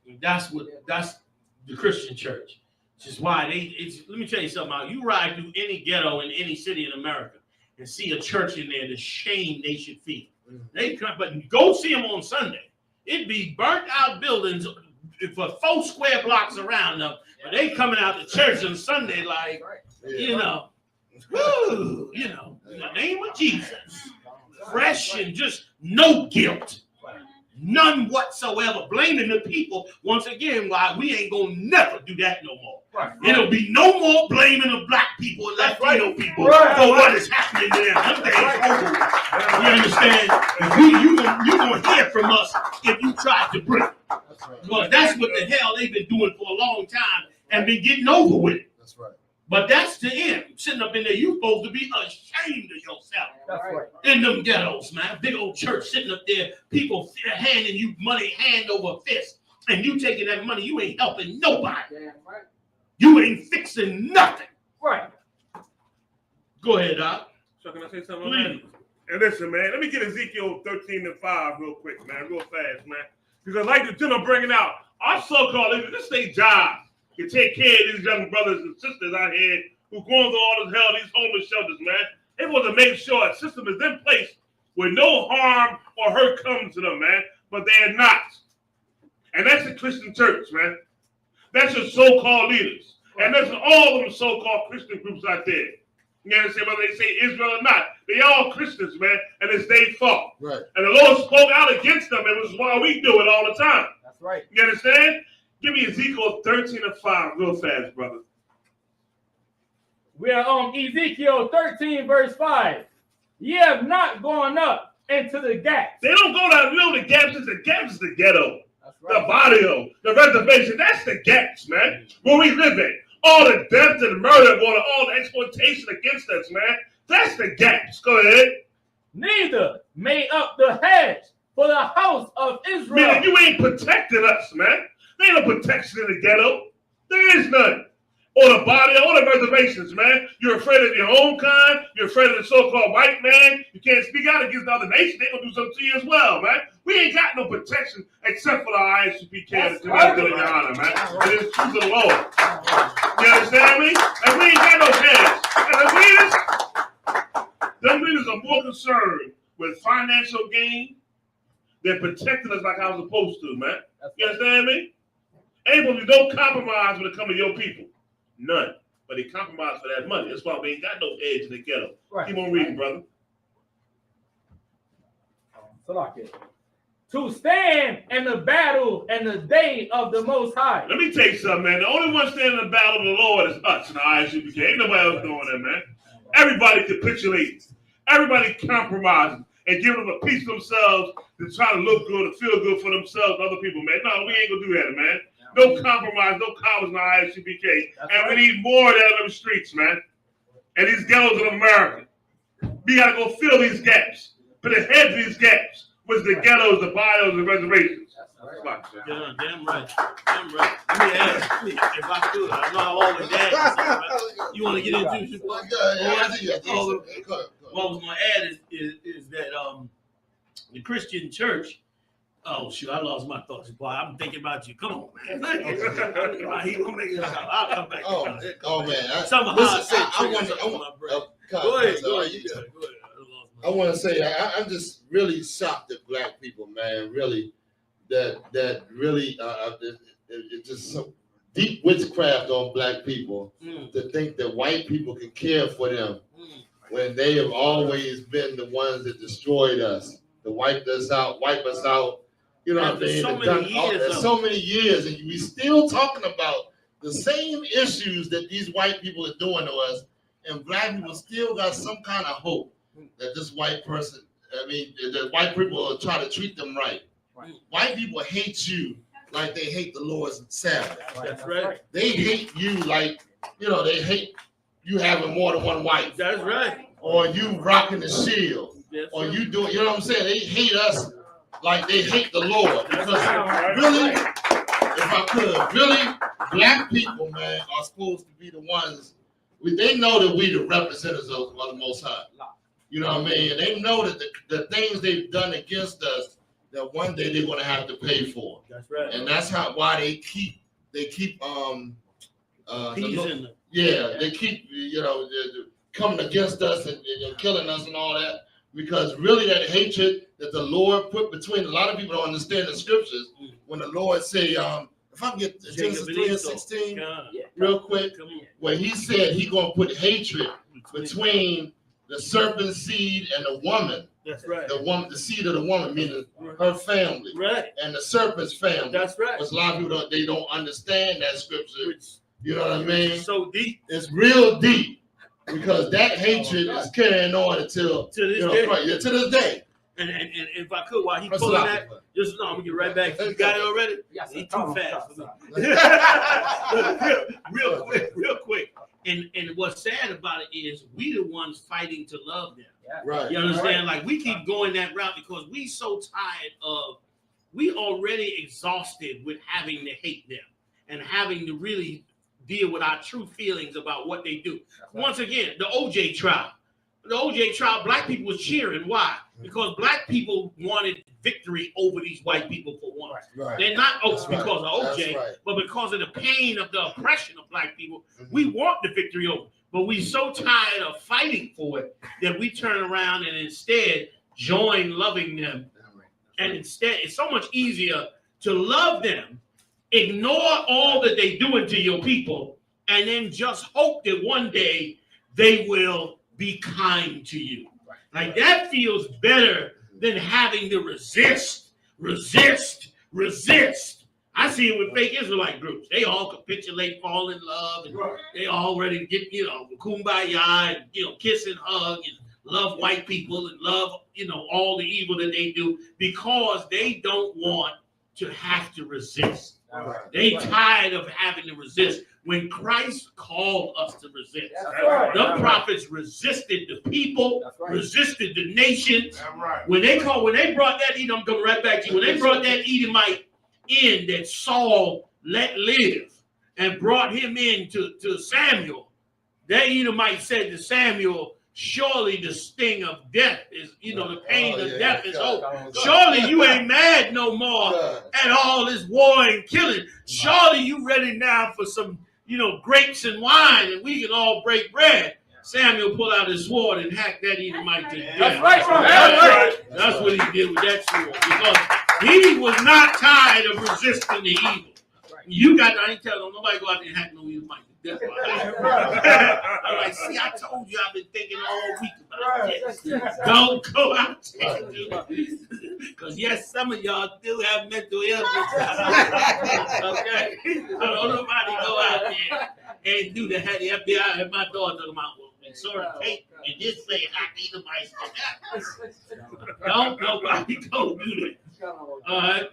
And that's the Christian church. Which is why let me tell you something. You ride through any ghetto in any city in America and see a church in there, the shame they should feel. They come, but go see them on Sunday. It'd be burnt out buildings for 4 square blocks around them. But they coming out to church on Sunday like, you know, woo, you know, in the name of Jesus. Fresh and just no guilt. None whatsoever. Blaming the people once again why we ain't gonna never do that no more. It'll be no more blaming of black people and Latino people for what is happening to them. Them days over. You understand? You gonna hear from us if you try to bring it. Well, that's what the hell they've been doing for a long time and been getting over with it. That's right. But that's the end. Sitting up in there, you supposed to be ashamed of yourself. That's right. In them ghettos, man. Big old church sitting up there, people handing you money hand over fist. And you taking that money, you ain't helping nobody. Damn right. You ain't fixing nothing. Right. Go ahead, Doc. So can I say something? Please. And listen, man, let me get Ezekiel 13:5 real quick, man, real fast, man. Because like the gentleman bringing out, our so-called leaders, this is their job. You take care of these young brothers and sisters out here who going through all this hell, these homeless shelters, man. They want to make sure a system is in place where no harm or hurt comes to them, man. But they're not. And that's the Christian church, man. That's your so-called leaders. And that's all of them so-called Christian groups out there. You understand? Whether they say Israel or not, they all Christians, man, and it's their fault. Right. And the Lord spoke out against them, and which is why we do it all the time. That's right. You understand? Give me Ezekiel 13:5 real fast, brother. We are on Ezekiel 13, verse 5. Ye have not gone up into the gaps. They don't go down, you know, the gaps is the ghetto. Right. The barrio, the reservation, that's the gaps, man. Where we live in. All the death and murder, all the exploitation against us, man. That's the gaps. Go ahead. Neither made up the hedge for the house of Israel. Meaning you ain't protecting us, man. There ain't no protection in the ghetto. There is none. Or the body, or the reservations, man. You're afraid of your own kind. You're afraid of the so-called white man. You can't speak out against the other nation. They're going to do something to you as well, man. We ain't got no protection except for the I.S.U.P.K. and the Yahanna, man. It is truth of the Lord. You understand me? And we ain't got no heads. And the leaders are more concerned with financial gain than protecting us like I was supposed to, man. You understand me? Ain't going to be no compromise when it comes to your people. None. But they compromise for that money. That's why we ain't got no edge in the ghetto. Right. Keep on reading, brother. To stand in the battle and the day of the Most High. Let me tell you something, man. The only one standing in the battle of the Lord is us in the I.S.U.P.K. Ain't nobody else doing that, man. Everybody capitulates. Everybody compromises and give them a piece of themselves to try to look good and feel good for themselves and other people, man. No, we ain't going to do that, man. No compromise, no commas in the I.S.U.P.K. And we need more of that in the streets, man. And these ghettos of America. We got to go fill these gaps. Put a head to these gaps. With the ghettos, the bios, and reservations. Damn right. Damn right. Let me ask you, if I could. I know I always ask. Right? You want to get into it? What I was going to add is that the Christian church. Oh, shoot, I lost my thoughts. Boy, I'm thinking about you. Come on, man. He gonna make it out. I'll come back. Oh, man. Go ahead. I want to say I'm just really shocked at black people, man. Really, that really it's just some deep witchcraft on black people to think that white people can care for them when they have always been the ones that destroyed us, to wipe us out. You know what I mean? So many years, and we still talking about the same issues that these white people are doing to us, and black people still got some kind of hope that this white person, that white people will try to treat them right. White people hate you like they hate the Lord's Sabbath. That's right. They hate you like, they hate you having more than one wife. That's right. Or you rocking the shield. Or you doing, you know what I'm saying? They hate us like they hate the Lord. Because really, if I could, really, black people, man, are supposed to be the ones, they know that we the representatives of the Most High. You know what I mean? And they know that the things they've done against us, that one day they're going to have to pay for. That's right. And that's why they keep they keep coming against us and killing us and all that, because really that hatred that the Lord put between, a lot of people don't understand the scriptures. When the Lord say, if I can get Genesis 3:16 real quick, where he said he gonna put hatred between the serpent seed and the woman. That's right. The seed of the woman, meaning her family, right, and the serpent's family. That's right. Because a lot of people don't understand that scripture. You know what I mean? It's so deep. It's real deep, because that hatred is carrying on until to this day. To this day. And if I could, while he pulling that, just I'm gonna get right back. You got it already? He's too fast for me. real quick. And what's sad about it is we the ones fighting to love them. Right. You understand? Like we keep going that route because we so tired of, we already exhausted with having to hate them and having to really deal with our true feelings about what they do. Once again, the OJ trial. The OJ trial, black people was cheering. Why? Because black people wanted victory over these white people for once. Right. They're not because of OJ, but because of the pain of the oppression of black people. We want the victory over. But we so tired of fighting for it that we turn around and instead join loving them. And instead, it's so much easier to love them, ignore all that they doing to your people, and then just hope that one day they will be kind to you. Like that feels better than having to resist. I see it with fake Israelite groups. They all capitulate, fall in love, and they all ready to get, kumbaya and, kiss and hug and love white people and love, all the evil that they do because they don't want to have to resist. They tired of having to resist. When Christ called us to resist, the prophets resisted the people, resisted the nations. When they brought that Edom, I'm coming right back to you. When they brought that Edomite in that Saul let live and brought him in to Samuel, that Edomite said to Samuel, surely the sting of death is, the pain of death is over. Surely you ain't mad no more at all this war and killing. Surely you ready now for some, grapes and wine and we can all break bread. Samuel pulled out his sword and hacked that Edomite to death. That's right. That's what he did with that sword. Because he was not tired of resisting the evil. I ain't telling nobody go out there and hack no Edomite. That's why I'm like, see, I told you I've been thinking all week about this. Don't go out there and do it. Because, yes, some of y'all do have mental illness. Okay? So don't nobody go out there and do the FBI and my daughter talking about, well, sort of tape and just say, I need the mice. Don't nobody go do that. All right?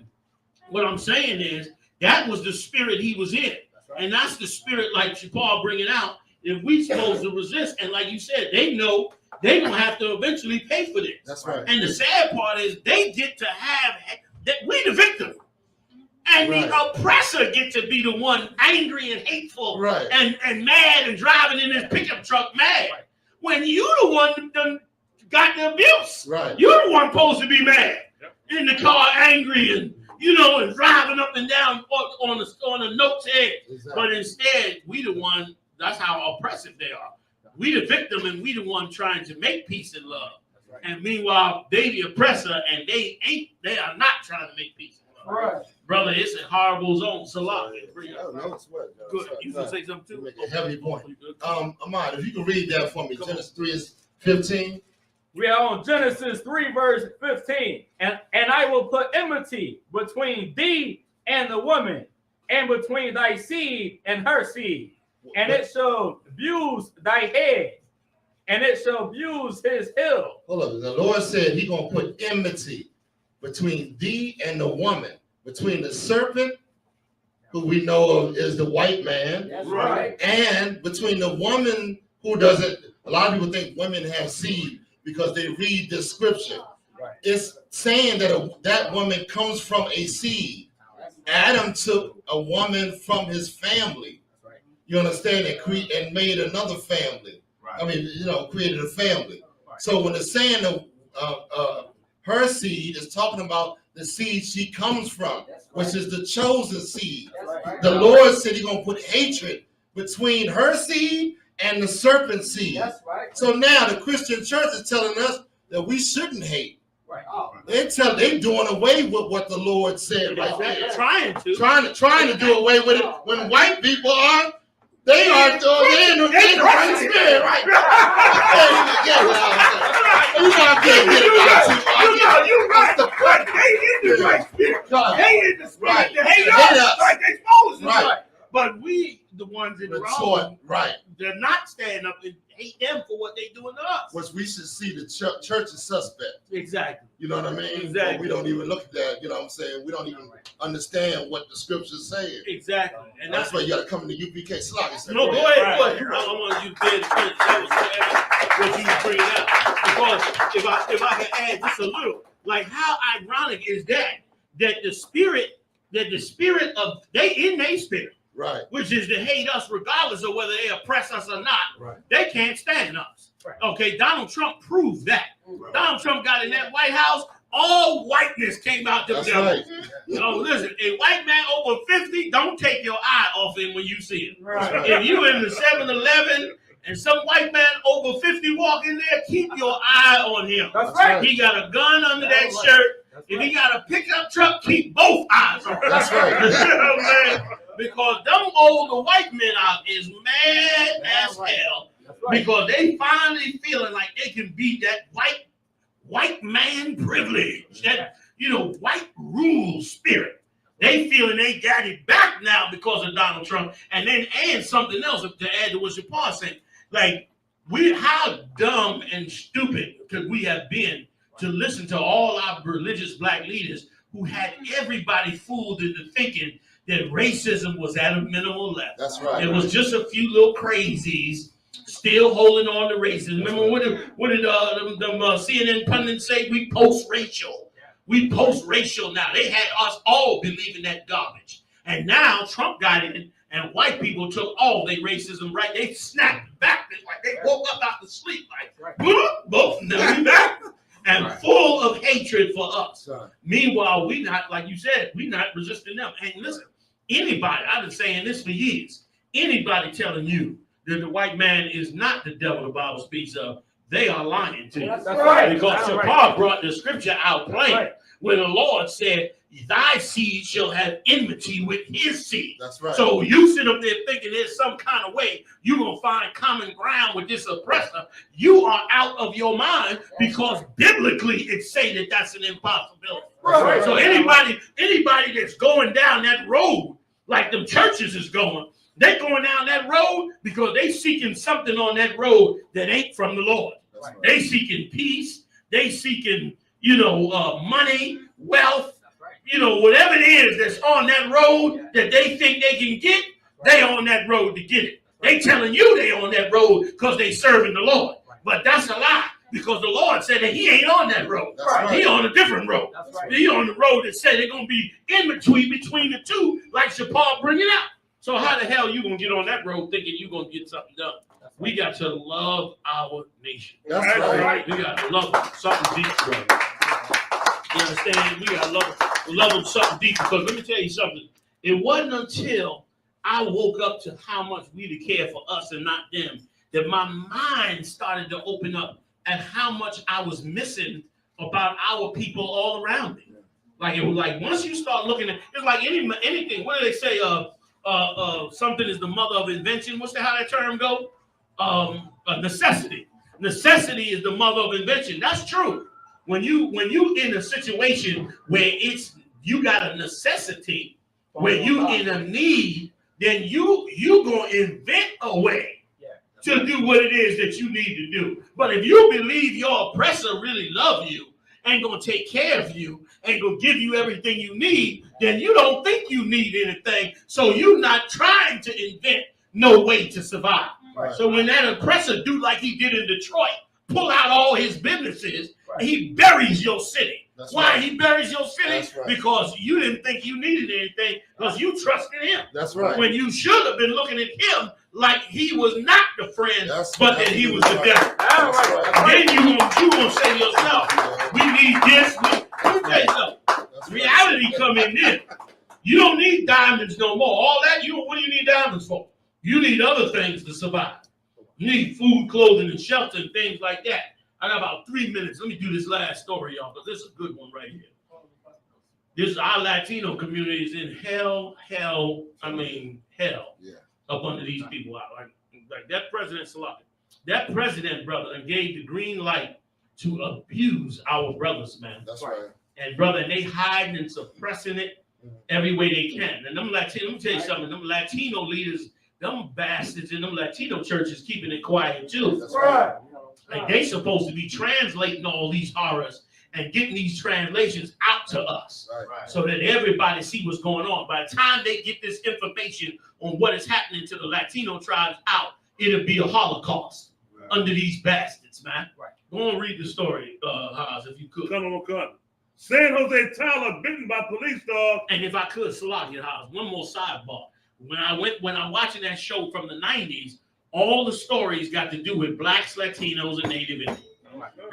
What I'm saying is, that was the spirit he was in. And that's the spirit, like Paul bringing out, if we supposed to resist. And like you said, they know they're going to have to eventually pay for this. That's right. And the sad part is they get to have, that we the victim. And the oppressor get to be the one angry and hateful and mad and driving in his pickup truck mad. When you the one that got the abuse. Right. You're the one supposed to be mad. In the car angry and and driving up and down on a note's head. Exactly. But instead, we the one, that's how oppressive they are. We the victim and we the one trying to make peace and love. Right. And meanwhile, they the oppressor and they are not trying to make peace and love. Right. Brother, it's a horrible zone. Salah. No sweat. Good. You can say something too? Make a heavy point. Ahmad, if you can read that for me, Genesis 3:15. We are on Genesis 3, verse 15. And I will put enmity between thee and the woman, and between thy seed and her seed. And it shall bruise thy head, and it shall bruise his heel. Hold on. The Lord said he's going to put enmity between thee and the woman, between the serpent, who we know is the white man, that's right, and between the woman who doesn't. A lot of people think women have seed because they read the scripture. Right. It's saying that that woman comes from a seed. Adam took a woman from his family. Right. You understand? And made another family. Right. I mean, created a family. Right. So when it's saying her seed is talking about the seed she comes from, which is the chosen seed. Right. The Lord said he's going to put hatred between her seed and the serpent seed. That's right. So now the Christian church is telling us that we shouldn't hate. Right. They're doing away with what the Lord said right there. Trying to do away with it when white people are. They are in the right spirit, right? You're right. They in the right spirit. They in the spirit. They hate us. Right. They supposed to. Right. But we, the ones in the wrong, right? They're not standing up and hate them for what they doing to us. Which we should see the church is suspect. Exactly. You know what I mean? Exactly. But we don't even look at that. You know what I'm saying? We don't even understand what the scripture's saying. Exactly. And that's why you got to come to U.P.K. No, go ahead. I want you to finish. That was what you were bringing out. Because if I can add just a little, like how ironic is that the spirit of they in their spirit. Right. Which is to hate us regardless of whether they oppress us or not. Right. They can't stand us. Right. Okay, Donald Trump proved that. Right. Donald Trump got in that White House, all whiteness came out to them. Right. Listen, a white man over 50, don't take your eye off him when you see him. Right. If you in the 7-Eleven and some white man over 50 walk in there, keep your eye on him. That's right. He got a gun under that shirt. If he got a pickup truck, keep both eyes on him. That's right. You know what I'm saying? Because them older white men out is mad as hell because they finally feeling like they can beat that white man privilege, that white rule spirit. They feeling they got it back now because of Donald Trump, and something else to add to what your pa said. Like, how dumb and stupid could we have been to listen to all our religious black leaders who had everybody fooled into thinking that racism was at a minimal level. That's right. It was just a few little crazies still holding on to racism. Remember what did CNN pundits say? We post-racial. We post-racial now. They had us all believing that garbage. And now Trump got in and white people took all their racism right. They snapped back. Like they woke up out the sleep. Like, both of them back. And full of hatred for us. Meanwhile, we not, like you said, we not resisting them. And listen, anybody, I've been saying this for years, anybody telling you that the white man is not the devil the Bible speaks of, they are lying to you. That's right. Because Paul brought the scripture out plain when the Lord said, thy seed shall have enmity with his seed. That's right. So you sit up there thinking there's some kind of way you're going to find common ground with this oppressor. You are out of your mind because biblically it say that that's an impossibility. Right. So anybody that's going down that road like them churches is going, they going down that road because they seeking something on that road that ain't from the Lord. Right. They seeking peace. They seeking, money, wealth, whatever it is that's on that road that they think they can get, they on that road to get it. They telling you they on that road because they serving the Lord. But that's a lie because the Lord said that he ain't on that road. Right. He on a different road. Right. He on the road that said they're going to be in between the two like Paul bringing out. So how the hell you going to get on that road thinking you're going to get something done? We got to love our nation. That's right. We got to love them something deep, brother. You understand? We got to love them something deep because let me tell you something. It wasn't until I woke up to how much we care for us and not them that my mind started to open up at how much I was missing about our people all around me. Like, it was like once you start looking at it's like anything. What do they say? Something is the mother of invention. How that term go? Necessity. Necessity is the mother of invention. That's true. When you in a situation where you got a necessity, where you in a need, then you gonna invent a way to do what it is that you need to do. But if you believe your oppressor really love you, ain't gonna take care of you, ain't gonna give you everything you need, then you don't think you need anything. So you're not trying to invent no way to survive. Right. So when that oppressor do like he did in Detroit, pull out all his businesses, he buries your city. That's why right. He buries your city? Right. Because you didn't think you needed anything because you trusted him. That's right. When you should have been looking at him like he was not the friend, but that he was the devil. Right. Then you gonna say to yourself, we need this. Let me tell you something. Reality come in there. You don't need diamonds no more. All that, what do you need diamonds for? You need other things to survive. You need food, clothing, and shelter and things like that. I got about 3 minutes. Let me do this last story, y'all, because this is a good one right here. This is our Latino community is in hell, up under these people out. Like that President Salaki. That president, brother, and gave the green light to abuse our brothers, man. That's right. And brother, and they hiding and suppressing it every way they can. And them Latino, let me tell you something, them Latino leaders, them bastards in them Latino churches keeping it quiet too. That's right. Like they supposed to be translating all these horrors and getting these translations out to us so that everybody see what's going on. By the time they get this information on what is happening to the Latino tribes out, it'll be a Holocaust under these bastards, man. Go and read the story, Haas, if you could. Come on. San Jose Tyler bitten by police dog. And if I could, Salaki, Haas, one more sidebar. When I'm watching that show from the 90s, all the stories got to do with blacks, Latinos, and Native Indians.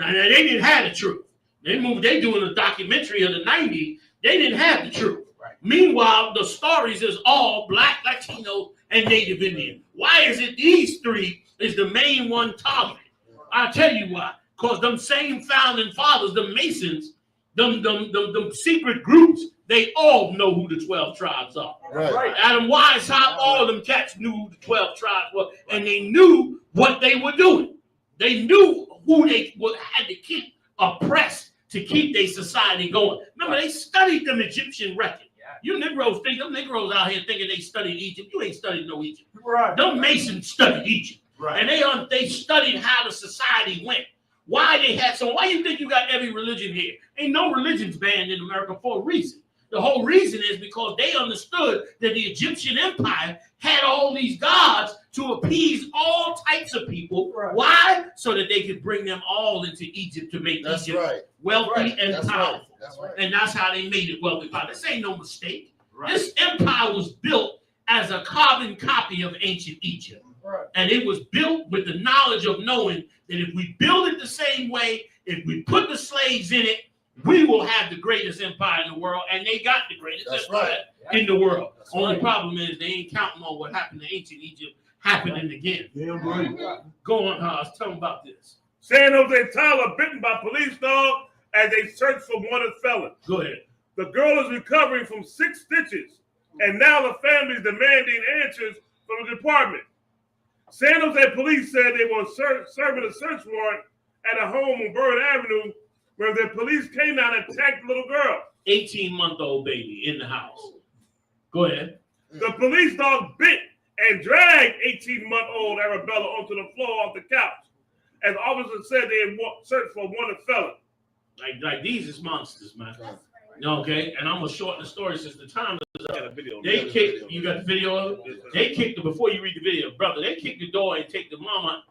Now, they didn't have the truth. They doing a documentary of the 90s. They didn't have the truth. Meanwhile, the stories is all Black, Latino, and Native Indian. Why is it these three is the main one targeted? I'll tell you why. Because them same founding fathers, the Masons, them secret groups, they all know who the 12 tribes are. Right. Adam Weishaupt, all of them cats knew who the 12 tribes were, and they knew what they were doing. They knew who they had to keep oppressed to keep their society going. Remember, they studied them Egyptian record. You Negroes think, them Negroes out here thinking they studied Egypt. You ain't studied no Egypt. Right. Them Masons studied Egypt. Right. And they studied how the society went. Why they had why you think you got every religion here? Ain't no religions banned in America for a reason. The whole reason is because they understood that the Egyptian Empire had all these gods to appease all types of people. Right. Why? So that they could bring them all into Egypt to make Egypt wealthy and powerful. That's right. And that's how they made it wealthy. This ain't no mistake. Right. This empire was built as a carbon copy of ancient Egypt. Right. And it was built with the knowledge of knowing that if we build it the same way, if we put the slaves in it, we will have the greatest empire in the world, and they got the greatest empire in the world. Only problem is they ain't counting on what happened to ancient Egypt happening again. Go on, Haas. Tell them about this. San Jose Tyler bitten by police dog as they search for wanted felon. Go ahead. The girl is recovering from 6 stitches, and now the family is demanding answers from the department. San Jose police said they were serving a search warrant at a home on Bird Avenue where the police came out and attacked the little girl. 18-month-old baby in the house. Go ahead. The police dog bit and dragged 18-month-old Arabella onto the floor off the couch. As officers said, they had searched for a wanted felon. Like these is monsters, man. Okay, and I'm gonna shorten the story since the time is up. They kicked. You got the video of it? They kicked before you read the video, brother. They kicked the door and take the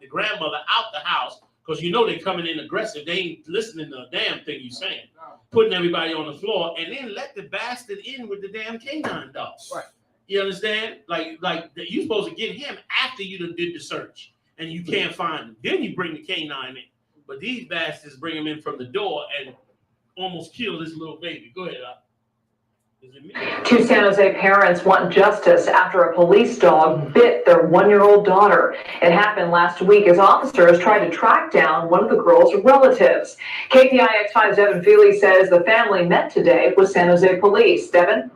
grandmother out the house because you know they're coming in aggressive. They ain't listening to a damn thing you saying. Putting everybody on the floor and then let the bastard in with the damn canine dogs. Right. You understand? Like you supposed to get him after you done did the search and you can't find him. Then you bring the canine in. But these bastards bring him in from the door and almost kill this little baby. Go ahead. Is it me? 2 San Jose parents want justice after a police dog bit their 1-year-old daughter. It happened last week as officers tried to track down one of the girl's relatives. KPIX5's Devin Feely says the family met today with San Jose police. Devin?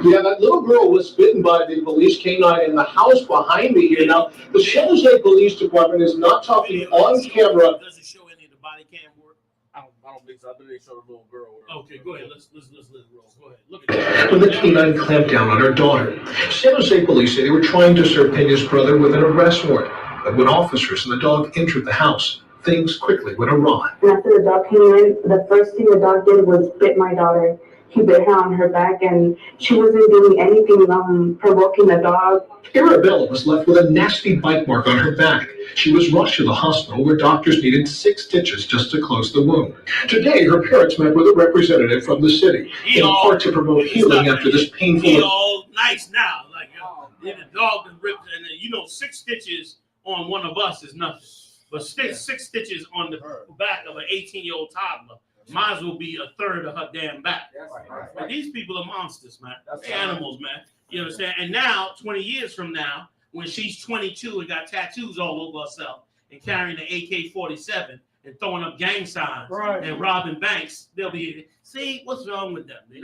Yeah, that little girl was bitten by the police canine in the house behind me here. Now, the San Jose Police Department is not talking on camera. Does it show any of the body cam work? I don't think so. I think they showed a little girl. Okay, go ahead. Let's roll. Go ahead. Look at that. When the canine clamped down on her daughter, San Jose Police say they were trying to serve Pena's brother with an arrest warrant. But when officers and the dog entered the house, things quickly went awry. After the dog came in, the first thing the dog did was bit my daughter. He bit her on her back, and she wasn't doing anything provoking the dog. Arabella was left with a nasty bite mark on her back. She was rushed to the hospital where doctors needed 6 stitches just to close the wound. Today, her parents met with a representative from the city, in part to promote healing after this painful... He all nice now. Like, the dog been ripped, and 6 stitches on one of us is nothing. But 6 stitches on the back of an 18-year-old toddler might as well be a third of her damn back. But these people are monsters, man. They're animals, man. You understand? And now, 20 years from now, when she's 22 and got tattoos all over herself and carrying an AK-47 and throwing up gang signs and robbing banks, they'll be, see, what's wrong with them? They're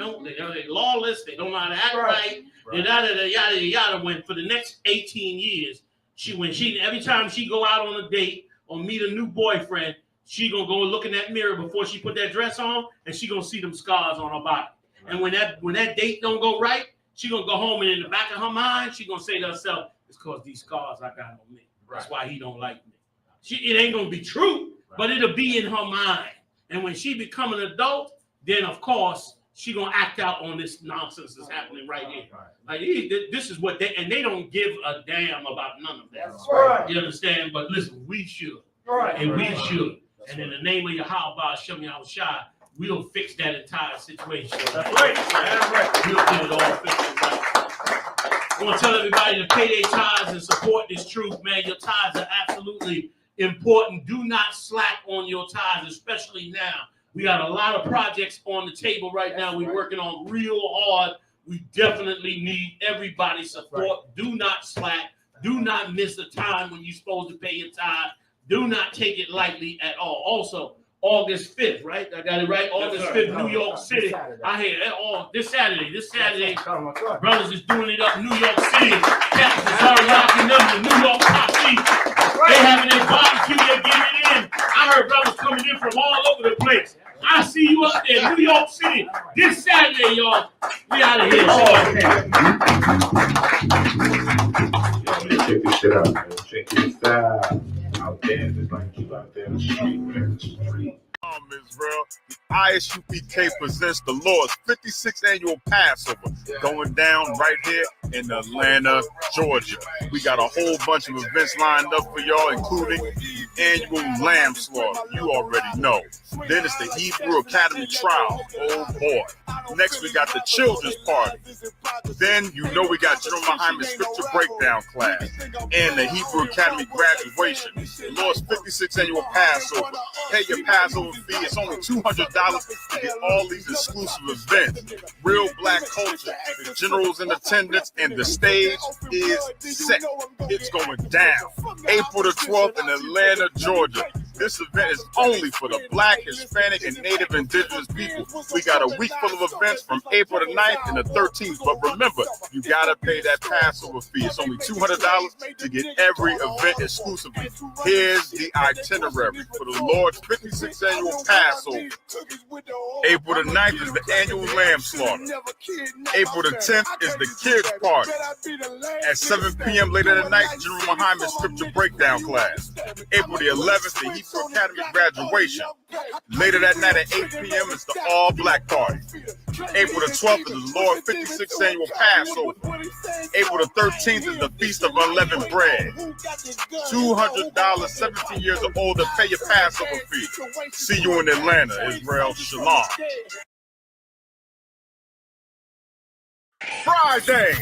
lawless. They don't know how to act right. Yada. When for the next 18 years, every time she go out on a date or meet a new boyfriend, she gonna go look in that mirror before she put that dress on, and she gonna see them scars on her body. And when that date don't go right, she gonna go home and in the back of her mind, she gonna say to herself, "It's cause these scars I got on me. That's why he don't like me." It ain't gonna be true, but it'll be in her mind. And when she become an adult, then of course she gonna act out on this nonsense that's happening right here. Like this is what they don't give a damn about none of that. Right. You understand? But listen, we should, and we should. And in the name of Yahanna, Shem Yahushua, we'll fix that entire situation. That's right. That's right. We'll get it all fixed right. I want to tell everybody to pay their tithes and support this truth, man. Your tithes are absolutely important. Do not slack on your tithes, especially now We got a lot of projects on the table right now. We're working on real hard. We definitely need everybody's support. Do not slack. Do not miss a time when you're supposed to pay your tithe. Do not take it lightly at all. Also, August 5th, right? I got it right? August 5th, New York City. I hear it all this Saturday. Brothers is doing it up in New York City. Captains are rocking up the New York Posse. They having their barbecue. They're getting it in. I heard brothers coming in from all over the place. I see you up there, New York City, this Saturday, y'all. We out of here. Check this shit out, man. Check this out. Out there, just like you out there in the street, man. Israel, the I.S.U.P.K presents the Lord's 56th annual Passover going down right here in Atlanta, Georgia. We got a whole bunch of events lined up for y'all, including the annual lamb slaughter. You already know. Then it's the Hebrew Academy trial. Oh boy. Next we got the children's party. Then you know we got General Muhammad's scripture breakdown class and the Hebrew Academy graduation. The Lord's 56th annual Passover. Pay your Passover fee. It's only $200 to get all these exclusive events. Real black culture. The general's in attendance and the stage is set. It's going down. April the 12th in Atlanta, Georgia. This event is only for the Black, Hispanic, and Native Indigenous people. We got a week full of events from April the 9th and the 13th. But remember, you got to pay that Passover fee. It's only $200 to get every event exclusively. Here's the itinerary for the Lord's 56th annual Passover. April the 9th is the annual lamb slaughter. April the 10th is the kids' party. At 7 p.m. later that night, General Muhammad's scripture breakdown class. April the 11th, the Hebrew Academy graduation. Later that night at 8 p.m. is the all-black party. April the 12th is the Lord's 56th annual Passover. April the 13th is the Feast of Unleavened Bread. $200, 17 years or older, pay your Passover fee. See you in Atlanta, Israel. Shalom. Friday.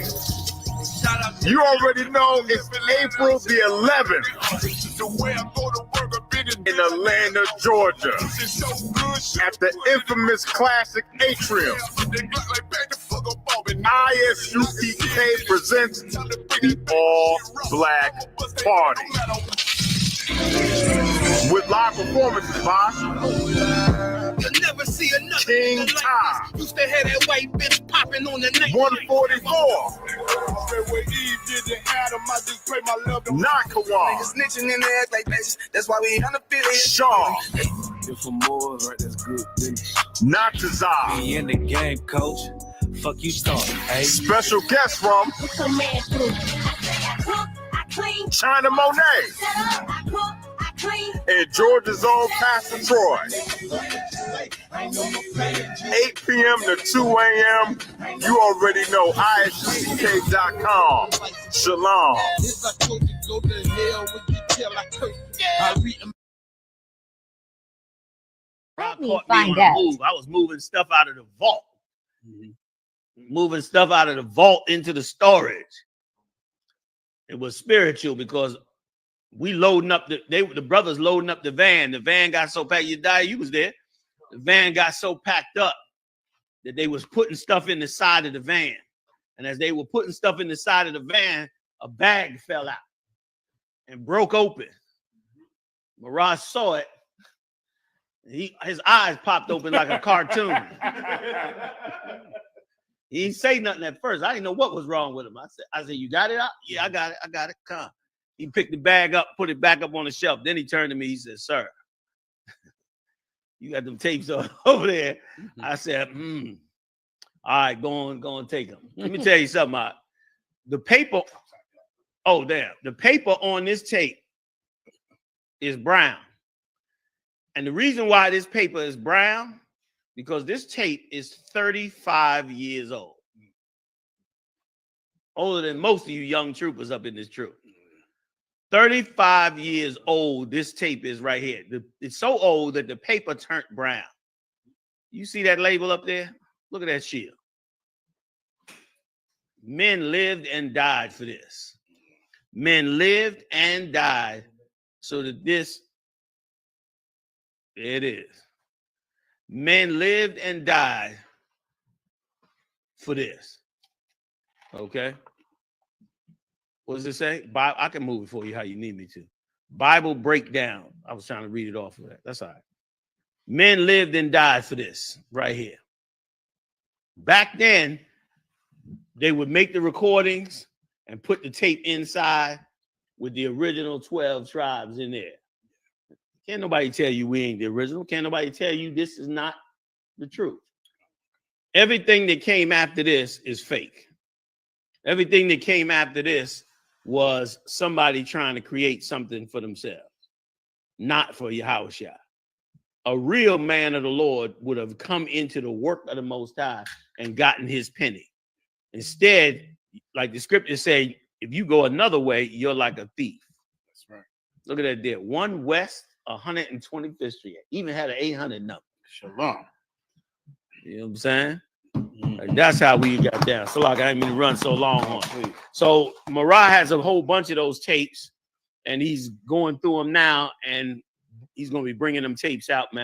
You already know it's April the 11th in Atlanta, Georgia, at the infamous Classic Atrium. I.S.U.P.K presents the All-Black Party with live performances by King Ty, Used to have that white bitch popping on the night. 144, Nakawa, Snitching in the act like this. That's why we unaffiliated. Shaw, If I'm more right, that's good business. Nataza, We in the game, coach. Fuck you talking, hey? special guest from China Monet, and Georgia's own Pastor Troy. 8 p.m. to 2 a.m. You already know I.S.U.P.K.com. Shalom. Let me find out. I was moving stuff out of the vault. Moving stuff out of the vault into the storage. It was spiritual because we loading up the brothers loading up the van. The van got so packed. You was there. The van got so packed up that they was putting stuff in the side of the van. And as they were putting stuff in the side of the van, a bag fell out and broke open. Mirage saw it. His eyes popped open like a cartoon. He didn't say nothing at first. I didn't know what was wrong with him. I said, you got it out? Yeah, I got it. Come. He picked the bag up, put it back up on the shelf. Then he turned to me. He said, sir, you got them tapes over there. I said, all right, go on, take them. Let me tell you something. The paper, the paper on this tape is brown. And the reason why this paper is brown, because this tape is 35 years old. Older than most of you young troopers up in this troop. 35 years old, this tape is right here. It's so old that the paper turned brown. You see that label up there? Look at that shield. Men lived and died for this. Men lived and died so that this, there it is. Men lived and died for this. Okay. What does it say? I can move it for you how you need me to. Bible breakdown. I was trying to read it off of that. That's all right. Men lived and died for this right here. Back then, they would make the recordings and put the tape inside with the original 12 tribes in there. Can't nobody tell you we ain't the original. Can't nobody tell you this is not the truth. Everything that came after this is fake. Everything that came after this was somebody trying to create something for themselves, not for Yahushua. A real man of the Lord would have come into the work of the Most High and gotten his penny. Instead, like the scriptures say, if you go another way, you're like a thief. That's right. Look at that there. 1 West, 125th Street. Even had an 800 number. Shalom. You know what I'm saying? Like, that's how we got down. So like I didn't mean to run so long on it. So Marah has a whole bunch of those tapes, and he's going through them now, and he's going to be bringing them tapes out, man.